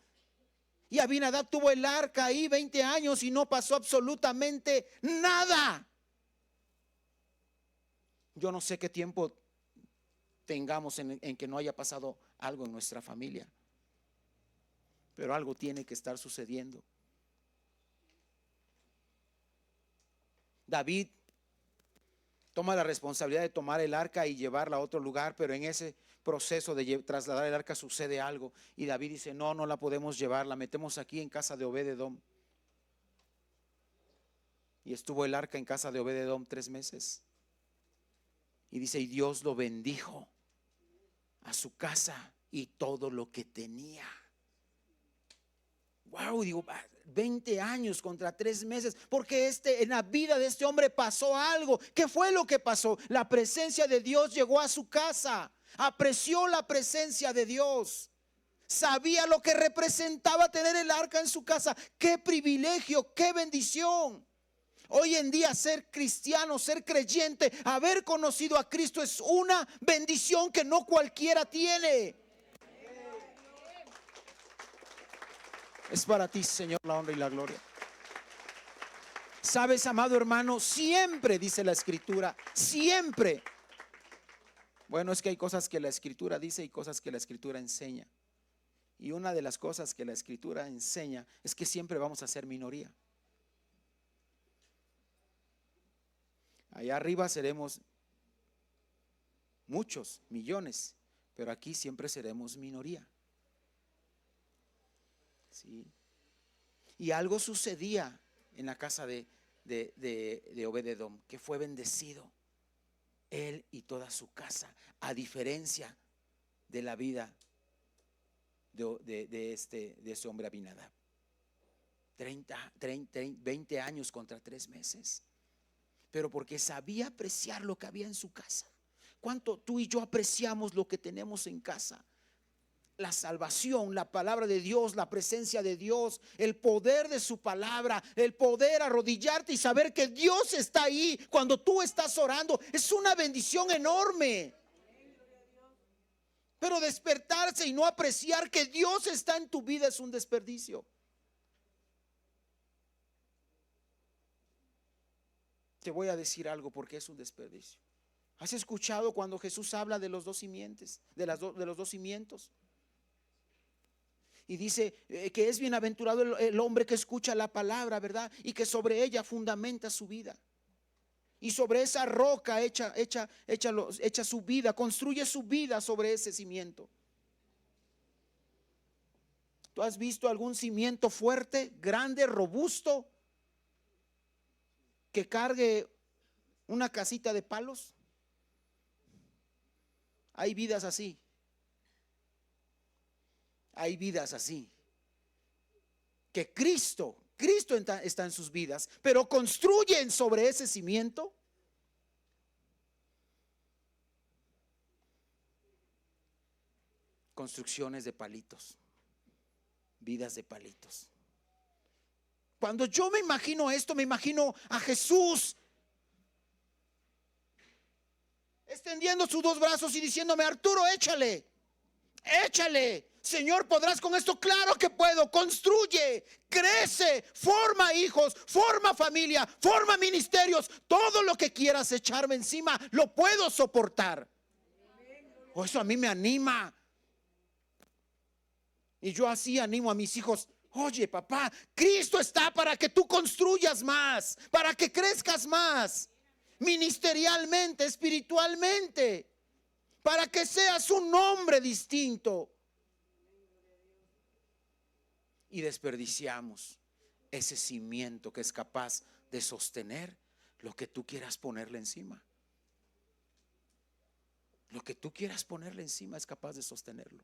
Y Abinadab tuvo el arca ahí 20 años y no pasó absolutamente nada. Yo no sé qué tiempo tengamos en que no haya pasado algo en nuestra familia, pero algo tiene que estar sucediendo. David toma la responsabilidad de tomar el arca y llevarla a otro lugar, pero en ese proceso de trasladar el arca sucede algo y David dice: no, no la podemos llevar, la metemos aquí en casa de Obed-edom. Y estuvo el arca en casa de Obed-edom 3 meses. Y dice: y Dios lo bendijo a su casa y todo lo que tenía. Wow, digo, 20 años contra 3 meses, porque en la vida de este hombre pasó algo. ¿Qué fue lo que pasó? La presencia de Dios llegó a su casa, apreció la presencia de Dios, sabía lo que representaba tener el arca en su casa. Qué privilegio, qué bendición. Hoy en día ser cristiano, ser creyente, haber conocido a Cristo es una bendición que no cualquiera tiene. Es para ti, Señor, la honra y la gloria. Sabes, amado hermano, siempre dice la Escritura, siempre. Bueno, es que hay cosas que la Escritura dice y cosas que la Escritura enseña. Y una de las cosas que la Escritura enseña es que siempre vamos a ser minoría. Allá arriba seremos muchos, millones, pero aquí siempre seremos minoría. Sí. Y algo sucedía en la casa de Obed-edom, que fue bendecido él y toda su casa, a diferencia de la vida de este hombre Abinadab. 20 años contra 3 meses, pero porque sabía apreciar lo que había en su casa. ¿Cuánto tú y yo apreciamos lo que tenemos en casa? La salvación, la palabra de Dios, la presencia de Dios, el poder de su palabra, el poder arrodillarte y saber que Dios está ahí cuando tú estás orando, es una bendición enorme. Pero despertarse y no apreciar que Dios está en tu vida es un desperdicio. Te voy a decir algo porque es un desperdicio. ¿Has escuchado cuando Jesús habla de los dos simientes, de los dos cimientos? Y dice que es bienaventurado el hombre que escucha la palabra, ¿verdad? Y que sobre ella fundamenta su vida. Y sobre esa roca echa su vida, construye su vida sobre ese cimiento. ¿Tú has visto algún cimiento fuerte, grande, robusto, que cargue una casita de palos? Hay vidas así. Hay vidas así, que Cristo está en sus vidas, pero construyen sobre ese cimiento. Construcciones de palitos, vidas de palitos. Cuando yo me imagino esto, me imagino a Jesús extendiendo sus 2 brazos y diciéndome: Arturo, échale. Señor, ¿podrás con esto? Claro que puedo. Construye, crece, forma hijos, forma familia, forma ministerios. Todo lo que quieras echarme encima, lo puedo soportar. Eso a mí me anima. Y yo así animo a mis hijos: oye, papá, Cristo está para que tú construyas más, para que crezcas más, ministerialmente, espiritualmente, para que seas un hombre distinto. Y desperdiciamos ese cimiento que es capaz de sostener lo que tú quieras ponerle encima. Lo que tú quieras ponerle encima es capaz de sostenerlo.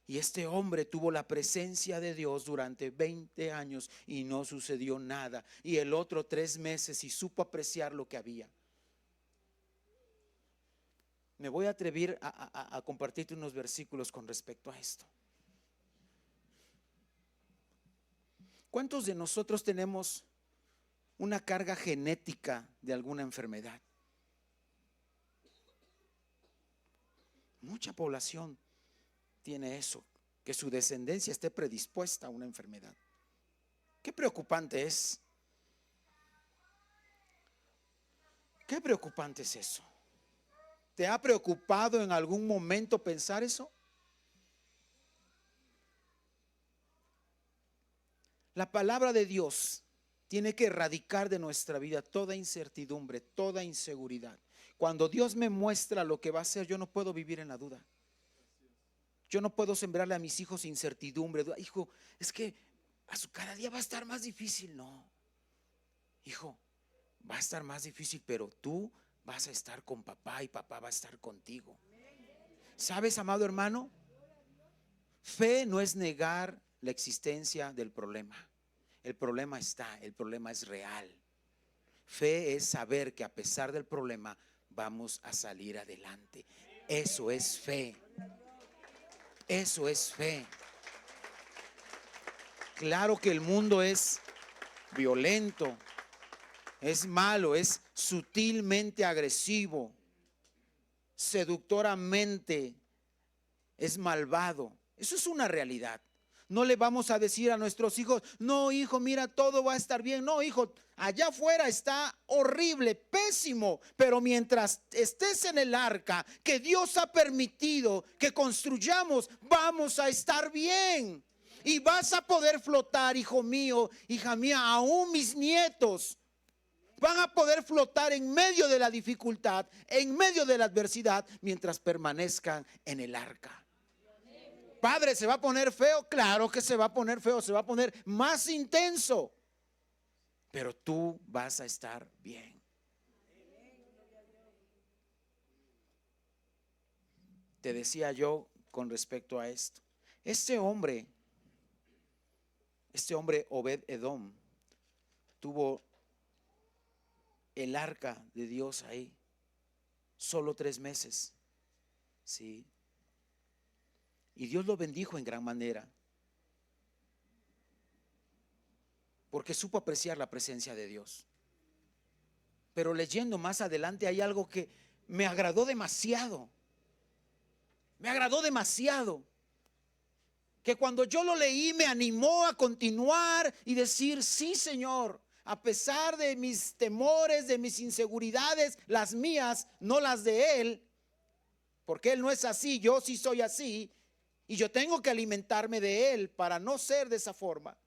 Y este hombre tuvo la presencia de Dios durante 20 años y no sucedió nada. Y el otro 3 meses y supo apreciar lo que había. Me voy a atrever a compartirte unos versículos con respecto a esto. ¿Cuántos de nosotros tenemos una carga genética de alguna enfermedad? Mucha población tiene eso, que su descendencia esté predispuesta a una enfermedad. Qué preocupante es. Qué preocupante es eso. ¿Te ha preocupado en algún momento pensar eso? La palabra de Dios tiene que erradicar de nuestra vida toda incertidumbre, toda inseguridad. Cuando Dios me muestra lo que va a hacer, yo no puedo vivir en la duda. Yo no puedo sembrarle a mis hijos incertidumbre. Hijo, es que cada día va a estar más difícil. No, hijo, va a estar más difícil, pero tú vas a estar con papá y papá va a estar contigo. ¿Sabes, amado hermano? Fe no es negar la existencia del problema. El problema está, el problema es real. Fe es saber que a pesar del problema vamos a salir adelante. Eso es fe. Eso es fe. Claro que el mundo es violento, es malo, es sutilmente agresivo, seductoramente es malvado. Eso es una realidad. No le vamos a decir a nuestros hijos, no, hijo, mira, todo va a estar bien. No, hijo, allá afuera está horrible, pésimo, pero mientras estés en el arca que Dios ha permitido que construyamos, vamos a estar bien. Y vas a poder flotar, hijo mío, hija mía, aún mis nietos van a poder flotar en medio de la dificultad, en medio de la adversidad, mientras permanezcan en el arca. Padre, ¿se va a poner feo? Claro que se va a poner feo, se va a poner más intenso, pero tú vas a estar bien. Te decía yo con respecto a esto, este hombre Obed Edom tuvo el arca de Dios ahí solo 3 meses, ¿sí? Y Dios lo bendijo en gran manera, porque supo apreciar la presencia de Dios. Pero leyendo más adelante hay algo que me agradó demasiado. Me agradó demasiado. Que cuando yo lo leí me animó a continuar y decir, sí, Señor, a pesar de mis temores, de mis inseguridades, las mías, no las de Él, porque Él no es así, yo sí soy así. Y yo tengo que alimentarme de Él para no ser de esa forma.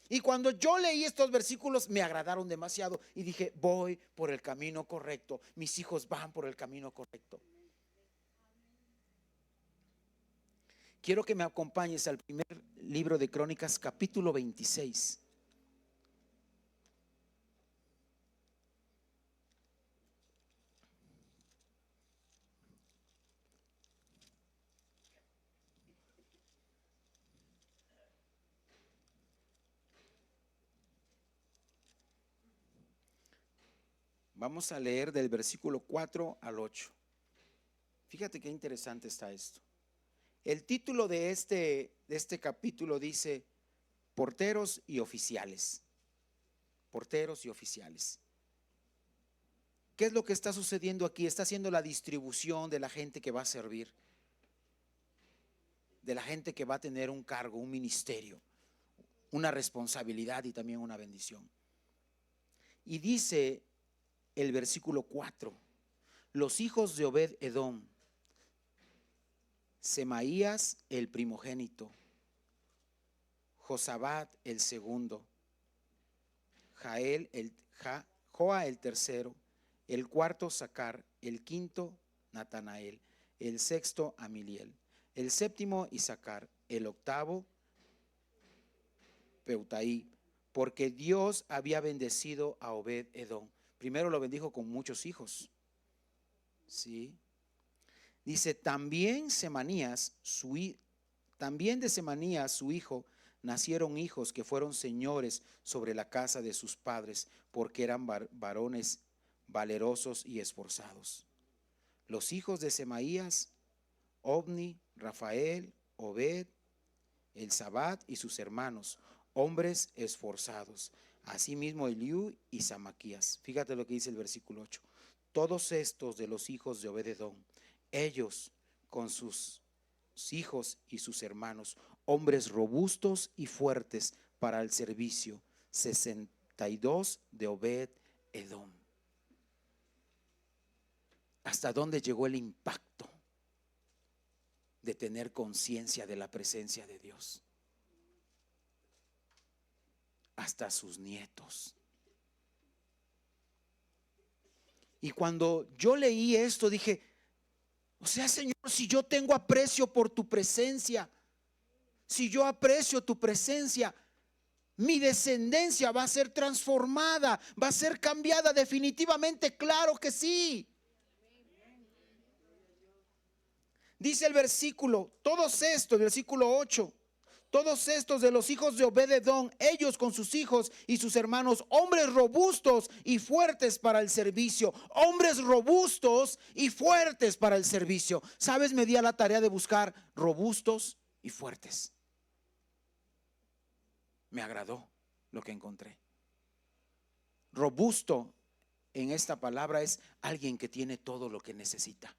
Y cuando yo leí estos versículos me agradaron demasiado y dije, voy por el camino correcto. Mis hijos van por el camino correcto. Quiero que me acompañes al primer libro de Crónicas, capítulo 26. Vamos a leer del versículo 4 al 8. Fíjate qué interesante está esto. El título de este capítulo dice porteros y oficiales. Porteros y oficiales. ¿Qué es lo que está sucediendo aquí? Está haciendo la distribución de la gente que va a servir, de la gente que va a tener un cargo, un ministerio, una responsabilidad y también una bendición. Y dice el versículo 4, los hijos de Obed Edom, Semaías el primogénito, Josabad el segundo, Joa el tercero, el cuarto Sacar, el quinto Natanael, el sexto Amiliel, el séptimo Isacar, el octavo Peutaí, porque Dios había bendecido a Obed Edom. Primero lo bendijo con muchos hijos, ¿sí? Dice, también de Semanías, su hijo, nacieron hijos que fueron señores sobre la casa de sus padres, porque eran varones valerosos y esforzados. Los hijos de Semaías, Ovni, Rafael, Obed, Elzabad y sus hermanos. hombres esforzados. Asimismo Eliú y Samaquías. Fíjate lo que dice el versículo 8. Todos estos de los hijos de Obed-edom, ellos con sus hijos y sus hermanos, hombres robustos y fuertes para el servicio. 62 de Obed-edom. ¿Hasta dónde llegó el impacto de tener conciencia de la presencia de Dios? Hasta sus nietos. Y cuando yo leí esto dije, o sea, Señor, si yo tengo aprecio por tu presencia, si yo aprecio tu presencia, mi descendencia va a ser transformada, va a ser cambiada definitivamente, claro que sí. Dice el versículo, todos estos, versículo 8, todos estos de los hijos de Obed-edom, ellos con sus hijos y sus hermanos, hombres robustos y fuertes para el servicio, hombres robustos y fuertes para el servicio. ¿Sabes? Me di a la tarea de buscar robustos y fuertes. Me agradó lo que encontré. Robusto en esta palabra es alguien que tiene todo lo que necesita.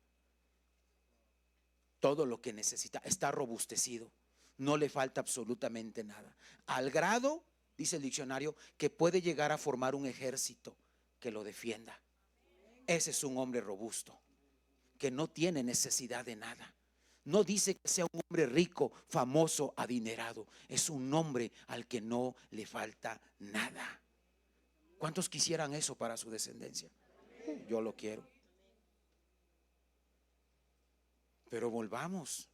Todo lo que necesita, está robustecido, no le falta absolutamente nada, al grado, dice el diccionario, que puede llegar a formar un ejército que lo defienda. Ese es un hombre robusto, que no tiene necesidad de nada. No dice que sea un hombre rico, famoso, adinerado. Es un hombre al que no le falta nada. ¿Cuántos quisieran eso para su descendencia? Yo lo quiero. Pero volvamos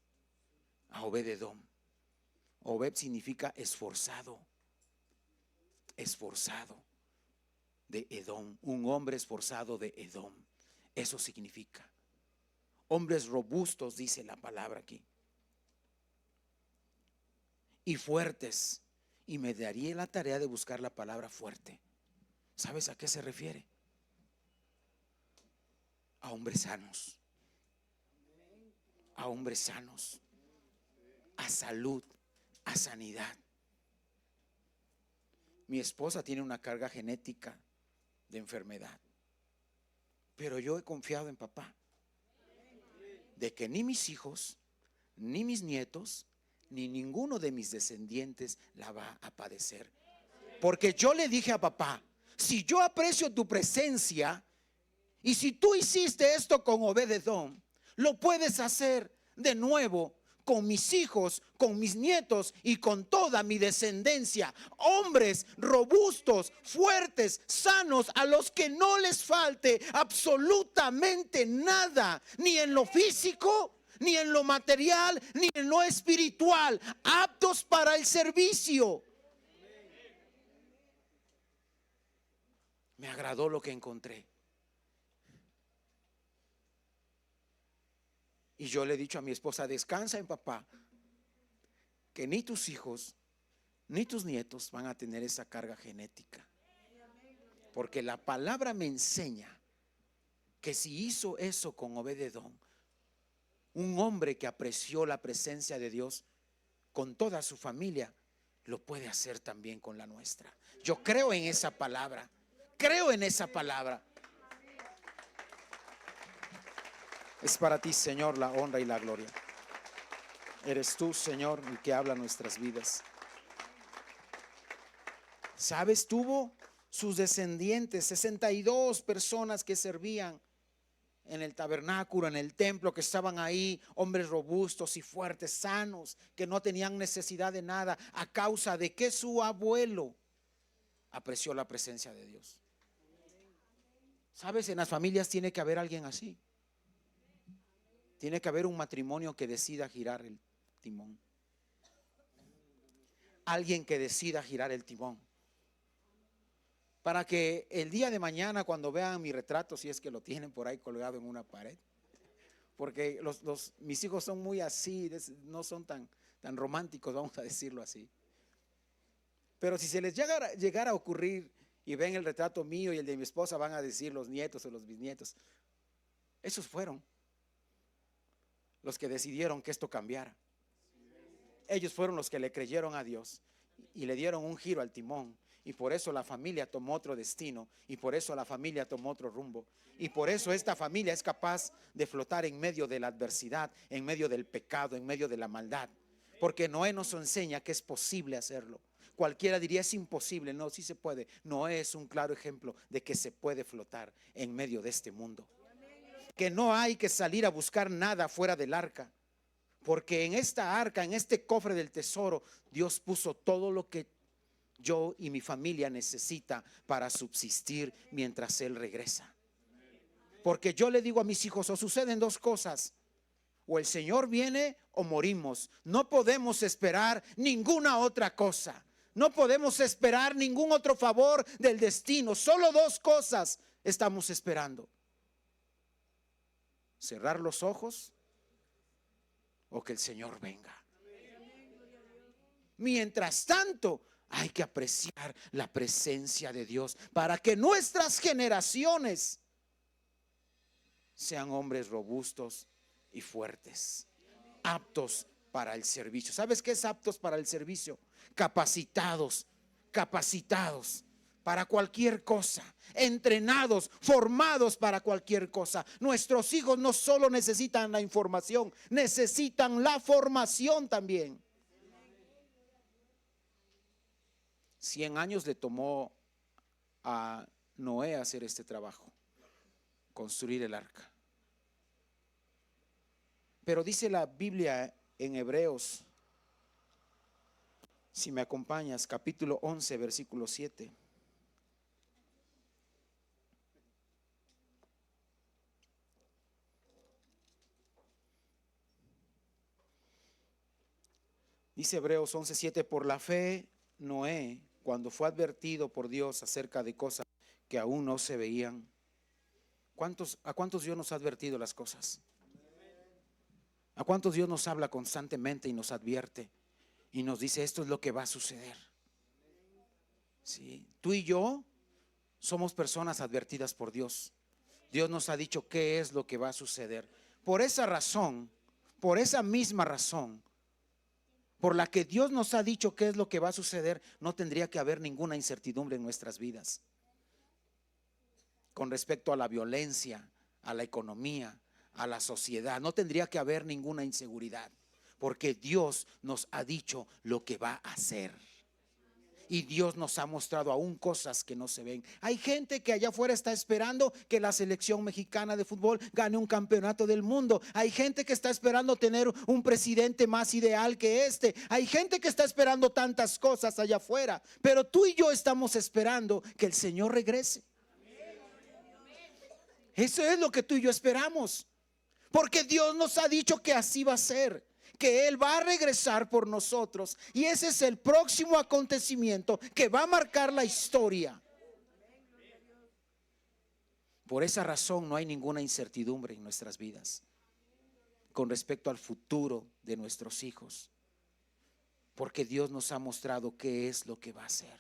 a Obed-edom. Obed significa esforzado. Esforzado de Edom. Un hombre esforzado de Edom. Eso significa. Hombres robustos, dice la palabra aquí. Y fuertes. Y me daría la tarea de buscar la palabra fuerte. ¿Sabes a qué se refiere? A hombres sanos. A hombres sanos, a salud, a sanidad. Mi esposa tiene una carga genética de enfermedad, pero yo he confiado en papá de que ni mis hijos, ni mis nietos, ni ninguno de mis descendientes la va a padecer. Porque yo le dije a papá, si yo aprecio tu presencia y si tú hiciste esto con Obed-edom, lo puedes hacer de nuevo con mis hijos, con mis nietos y con toda mi descendencia. Hombres robustos, fuertes, sanos, a los que no les falte absolutamente nada, ni en lo físico, ni en lo material, ni en lo espiritual, aptos para el servicio. Me agradó lo que encontré. Y yo le he dicho a mi esposa, descansa en papá, que ni tus hijos ni tus nietos van a tener esa carga genética. Porque la palabra me enseña que si hizo eso con Obed-edom, un hombre que apreció la presencia de Dios con toda su familia, lo puede hacer también con la nuestra. Yo creo en esa palabra, creo en esa palabra. Es para ti, Señor, la honra y la gloria. Eres tú, Señor, el que habla nuestras vidas. ¿Sabes? Tuvo sus descendientes, 62 personas que servían en el tabernáculo, en el templo, que estaban ahí, hombres robustos y fuertes, sanos, que no tenían necesidad de nada, a causa de que su abuelo apreció la presencia de Dios. ¿Sabes? En las familias tiene que haber alguien así. Tiene que haber un matrimonio que decida girar el timón. Alguien que decida girar el timón. Para que el día de mañana, cuando vean mi retrato, si es que lo tienen por ahí colgado en una pared, porque mis hijos son muy así, no son tan románticos, vamos a decirlo así. Pero si se les llegara a ocurrir y ven el retrato mío y el de mi esposa, van a decir los nietos o los bisnietos, esos fueron los que decidieron que esto cambiara. Ellos fueron los que le creyeron a Dios y le dieron un giro al timón. Y por eso la familia tomó otro destino. Y por eso la familia tomó otro rumbo. Y por eso esta familia es capaz de flotar en medio de la adversidad, en medio del pecado, en medio de la maldad. Porque Noé nos enseña que es posible hacerlo. Cualquiera diría es imposible. No, sí se puede. Noé es un claro ejemplo de que se puede flotar en medio de este mundo. Que no hay que salir a buscar nada fuera del arca. Porque en esta arca, en este cofre del tesoro, Dios puso todo lo que yo y mi familia necesita para subsistir mientras Él regresa. Porque yo le digo a mis hijos, o suceden dos cosas: o el Señor viene o morimos. No podemos esperar ninguna otra cosa. No podemos esperar ningún otro favor del destino. Solo dos cosas estamos esperando: cerrar los ojos o que el Señor venga. Mientras tanto, hay que apreciar la presencia de Dios para que nuestras generaciones sean hombres robustos y fuertes, aptos para el servicio. ¿Sabes qué es aptos para el servicio? Capacitados para cualquier cosa, entrenados, formados para cualquier cosa. Nuestros hijos no solo necesitan la información, necesitan la formación también. 100 años le tomó a Noé hacer este trabajo, construir el arca. Pero dice la Biblia en Hebreos, si me acompañas, capítulo 11, versículo 7. Dice Hebreos 11:7: por la fe Noé, cuando fue advertido por Dios acerca de cosas que aún no se veían. ¿A cuántos Dios nos ha advertido las cosas? ¿A cuántos Dios nos habla constantemente y nos advierte y nos dice esto es lo que va a suceder? Sí, tú y yo somos personas advertidas por Dios. Dios nos ha dicho qué es lo que va a suceder. Por esa razón, por esa misma razón, por la que Dios nos ha dicho qué es lo que va a suceder, no tendría que haber ninguna incertidumbre en nuestras vidas con respecto a la violencia, a la economía, a la sociedad. No tendría que haber ninguna inseguridad, porque Dios nos ha dicho lo que va a hacer. Y Dios nos ha mostrado aún cosas que no se ven. Hay gente que allá afuera está esperando que la selección mexicana de fútbol gane un campeonato del mundo. Hay gente que está esperando tener un presidente más ideal que este. Hay gente que está esperando tantas cosas allá afuera. Pero tú y yo estamos esperando que el Señor regrese. Eso es lo que tú y yo esperamos. Porque Dios nos ha dicho que así va a ser, que Él va a regresar por nosotros. Y ese es el próximo acontecimiento que va a marcar la historia. Por esa razón no hay ninguna incertidumbre en nuestras vidas con respecto al futuro de nuestros hijos, porque Dios nos ha mostrado qué es lo que va a hacer.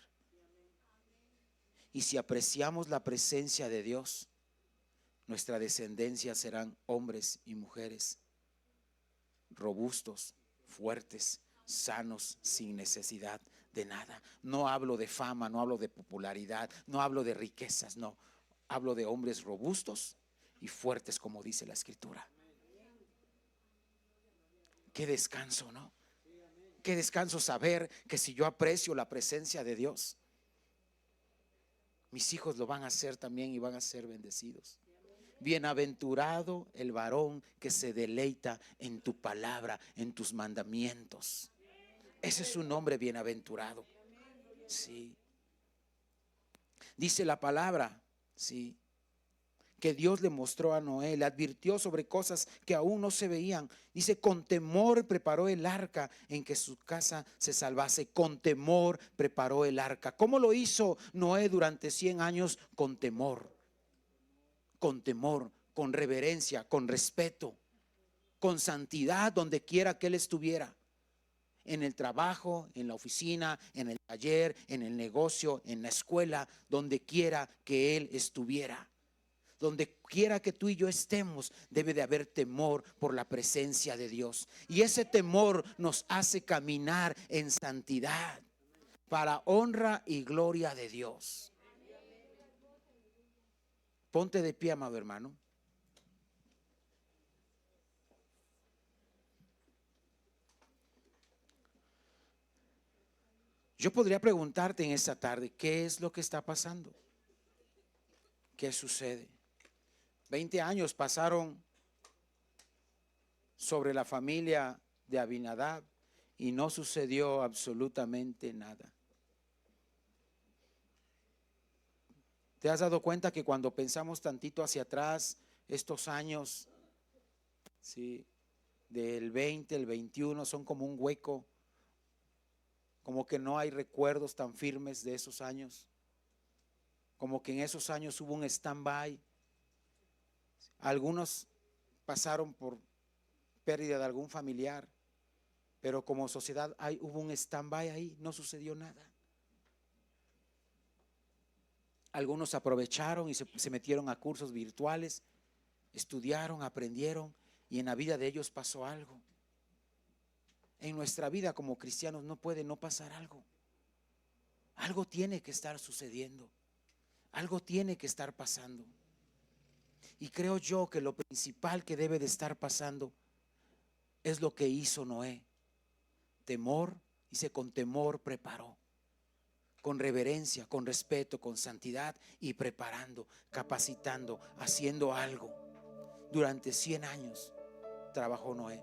Y si apreciamos la presencia de Dios, nuestra descendencia serán hombres y mujeres robustos, fuertes, sanos, sin necesidad de nada. No hablo de fama, no hablo de popularidad, no hablo de riquezas, no. Hablo de hombres robustos y fuertes, como dice la Escritura. Qué descanso, ¿no? Qué descanso saber que si yo aprecio la presencia de Dios, mis hijos lo van a hacer también y van a ser bendecidos. Bienaventurado el varón que se deleita en tu palabra, en tus mandamientos. Ese es un hombre bienaventurado. Sí. Dice la palabra, sí, que Dios le mostró a Noé, le advirtió sobre cosas que aún no se veían. Dice, con temor preparó el arca en que su casa se salvase. Con temor preparó el arca. ¿Cómo lo hizo Noé durante 100 años? Con temor, con reverencia, con respeto, con santidad donde quiera que él estuviera. En el trabajo, en la oficina, en el taller, en el negocio, en la escuela, donde quiera que él estuviera. Donde quiera que tú y yo estemos, debe de haber temor por la presencia de Dios. Y ese temor nos hace caminar en santidad. para honra y gloria de Dios. Ponte de pie, amado hermano. Yo podría preguntarte en esta tarde, ¿qué es lo que está pasando? ¿Qué sucede? 20 años pasaron sobre la familia de Abinadab y no sucedió absolutamente nada. ¿Te has dado cuenta que cuando pensamos tantito hacia atrás, estos años, sí, del 20, el 21, son como un hueco? Como que no hay recuerdos tan firmes de esos años. Como que en esos años hubo un stand-by. Algunos pasaron por pérdida de algún familiar, pero como sociedad hubo un stand-by ahí, no sucedió nada. Algunos aprovecharon y se metieron a cursos virtuales, estudiaron, aprendieron, y en la vida de ellos pasó algo. En nuestra vida como cristianos no puede no pasar algo. Algo tiene que estar sucediendo. Algo tiene que estar pasando. Y creo yo que lo principal que debe de estar pasando es lo que hizo Noé. Temor, dice, con temor preparó. Con reverencia, con respeto, con santidad y preparando, capacitando, haciendo algo. Durante 100 años trabajó Noé.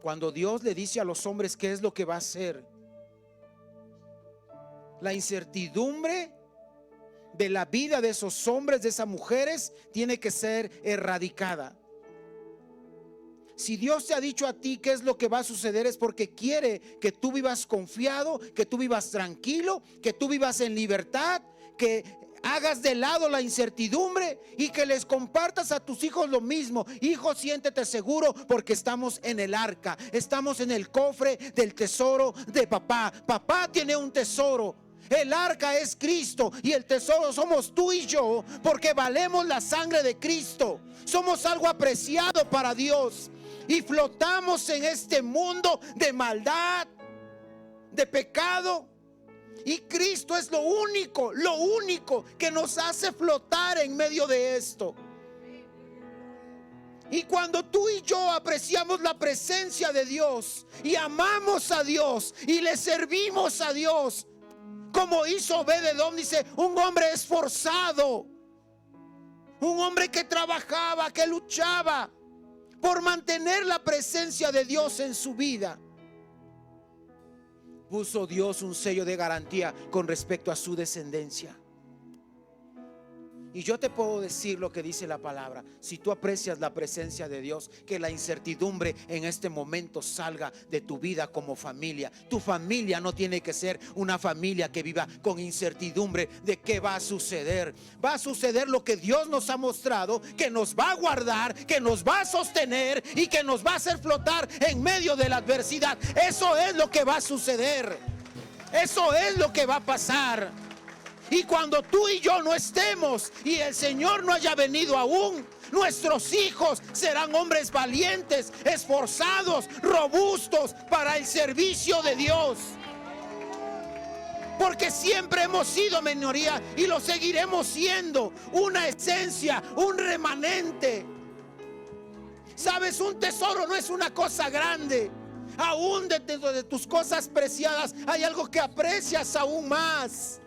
Cuando Dios le dice a los hombres qué es lo que va a hacer, la incertidumbre de la vida de esos hombres, de esas mujeres, tiene que ser erradicada. Si Dios te ha dicho a ti qué es lo que va a suceder, es porque quiere que tú vivas confiado, que tú vivas tranquilo, que tú vivas en libertad, que hagas de lado la incertidumbre y que les compartas a tus hijos lo mismo. Hijo, siéntete seguro porque estamos en el arca, estamos en el cofre del tesoro de papá. Papá tiene un tesoro. El arca es Cristo y el tesoro somos tú y yo, porque valemos la sangre de Cristo. Somos algo apreciado para Dios y flotamos en este mundo de maldad, de pecado. Y Cristo es lo único que nos hace flotar en medio de esto. Y cuando tú y yo apreciamos la presencia de Dios y amamos a Dios y le servimos a Dios, como hizo Obed-Edom, dice, un hombre esforzado, un hombre que trabajaba, que luchaba por mantener la presencia de Dios en su vida. Puso Dios un sello de garantía con respecto a su descendencia. Y yo te puedo decir lo que dice la palabra. Si tú aprecias la presencia de Dios, que la incertidumbre en este momento salga de tu vida como familia. Tu familia no tiene que ser una familia que viva con incertidumbre de qué va a suceder. Va a suceder lo que Dios nos ha mostrado, que nos va a guardar, que nos va a sostener y que nos va a hacer flotar en medio de la adversidad. Eso es lo que va a suceder. Eso es lo que va a pasar. Y cuando tú y yo no estemos y el Señor no haya venido aún, nuestros hijos serán hombres valientes, esforzados, robustos para el servicio de Dios. Porque siempre hemos sido minoría y lo seguiremos siendo, una esencia, un remanente. Sabes, un tesoro no es una cosa grande. Aún dentro de tus cosas preciadas hay algo que aprecias aún más.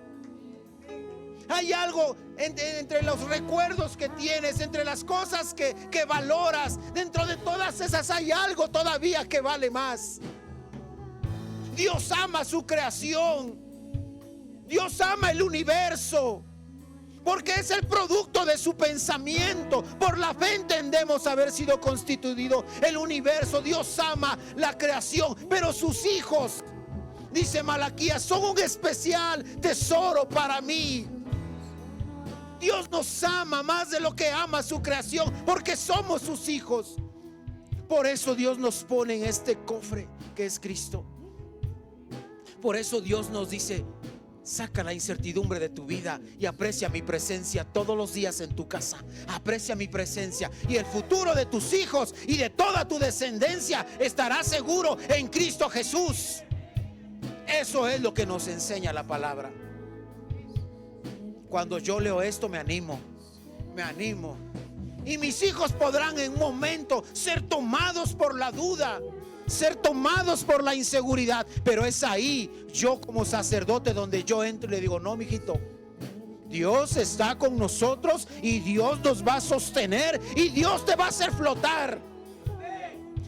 Hay algo entre los recuerdos que tienes, entre las cosas que valoras. Dentro de todas esas hay algo todavía que vale más. Dios ama su creación. Dios ama el universo, porque es el producto de su pensamiento. Por la fe entendemos haber sido constituido el universo. Dios ama la creación, pero sus hijos, dice Malaquías, son un especial tesoro para mí. Dios nos ama más de lo que ama su creación, porque somos sus hijos. Por eso Dios nos pone en este cofre que es Cristo. Por eso Dios nos dice: saca la incertidumbre de tu vida y aprecia mi presencia todos los días en tu casa. Aprecia mi presencia y el futuro de tus hijos y de toda tu descendencia estará seguro en Cristo Jesús. Eso es lo que nos enseña la palabra. Cuando yo leo esto me animo. Y mis hijos podrán en un momento ser tomados por la duda, ser tomados por la inseguridad, pero es ahí, yo como sacerdote, donde yo entro y le digo: no, mijito, Dios está con nosotros y Dios nos va a sostener y Dios te va a hacer flotar.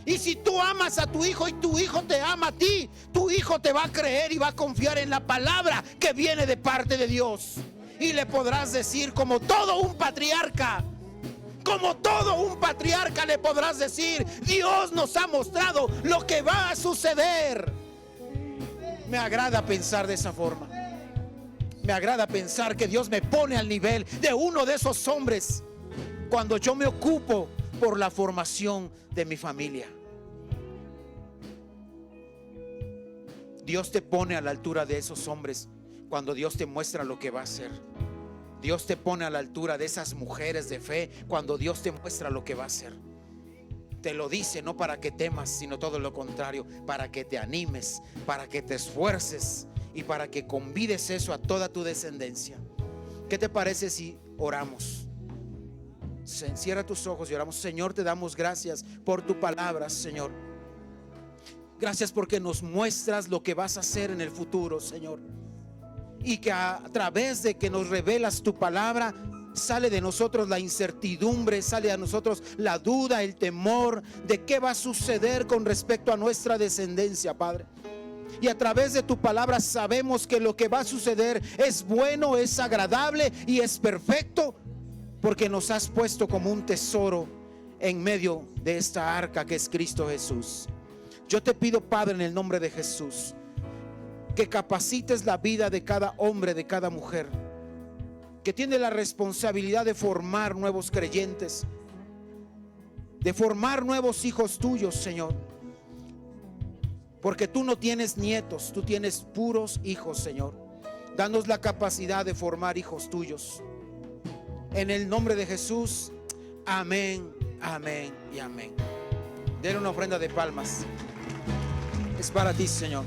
Y si tú amas a tu hijo y tu hijo te ama a ti, tu hijo te va a creer y va a confiar en la palabra que viene de parte de Dios. Y le podrás decir, como todo un patriarca, le podrás decir: Dios nos ha mostrado lo que va a suceder. Me agrada pensar de esa forma. Me agrada pensar que Dios me pone al nivel de uno de esos hombres cuando yo me ocupo por la formación de mi familia. Dios te pone a la altura de esos hombres cuando Dios te muestra lo que va a hacer. Dios te pone a la altura de esas mujeres de fe cuando Dios te muestra lo que va a hacer. Te lo dice no para que temas, sino todo lo contrario, para que te animes, para que te esfuerces y para que convides eso a toda tu descendencia. ¿Qué te parece si oramos? Cierra tus ojos y oramos. Señor, te damos gracias por tu palabra, Señor. Gracias porque nos muestras lo que vas a hacer en el futuro, Señor. Y que a través de que nos revelas tu palabra, sale de nosotros la incertidumbre, sale a nosotros la duda, el temor de qué va a suceder con respecto a nuestra descendencia, Padre. Y a través de tu palabra sabemos que lo que va a suceder es bueno, es agradable y es perfecto, porque nos has puesto como un tesoro en medio de esta arca que es Cristo Jesús. Yo te pido, Padre, en el nombre de Jesús, que capacites la vida de cada hombre, de cada mujer que tiene la responsabilidad de formar nuevos creyentes, de formar nuevos hijos tuyos, Señor. Porque tú no tienes nietos, tú tienes puros hijos, Señor. Danos la capacidad de formar hijos tuyos. En el nombre de Jesús, amén, amén y amén. Denle una ofrenda de palmas. Es para ti, Señor.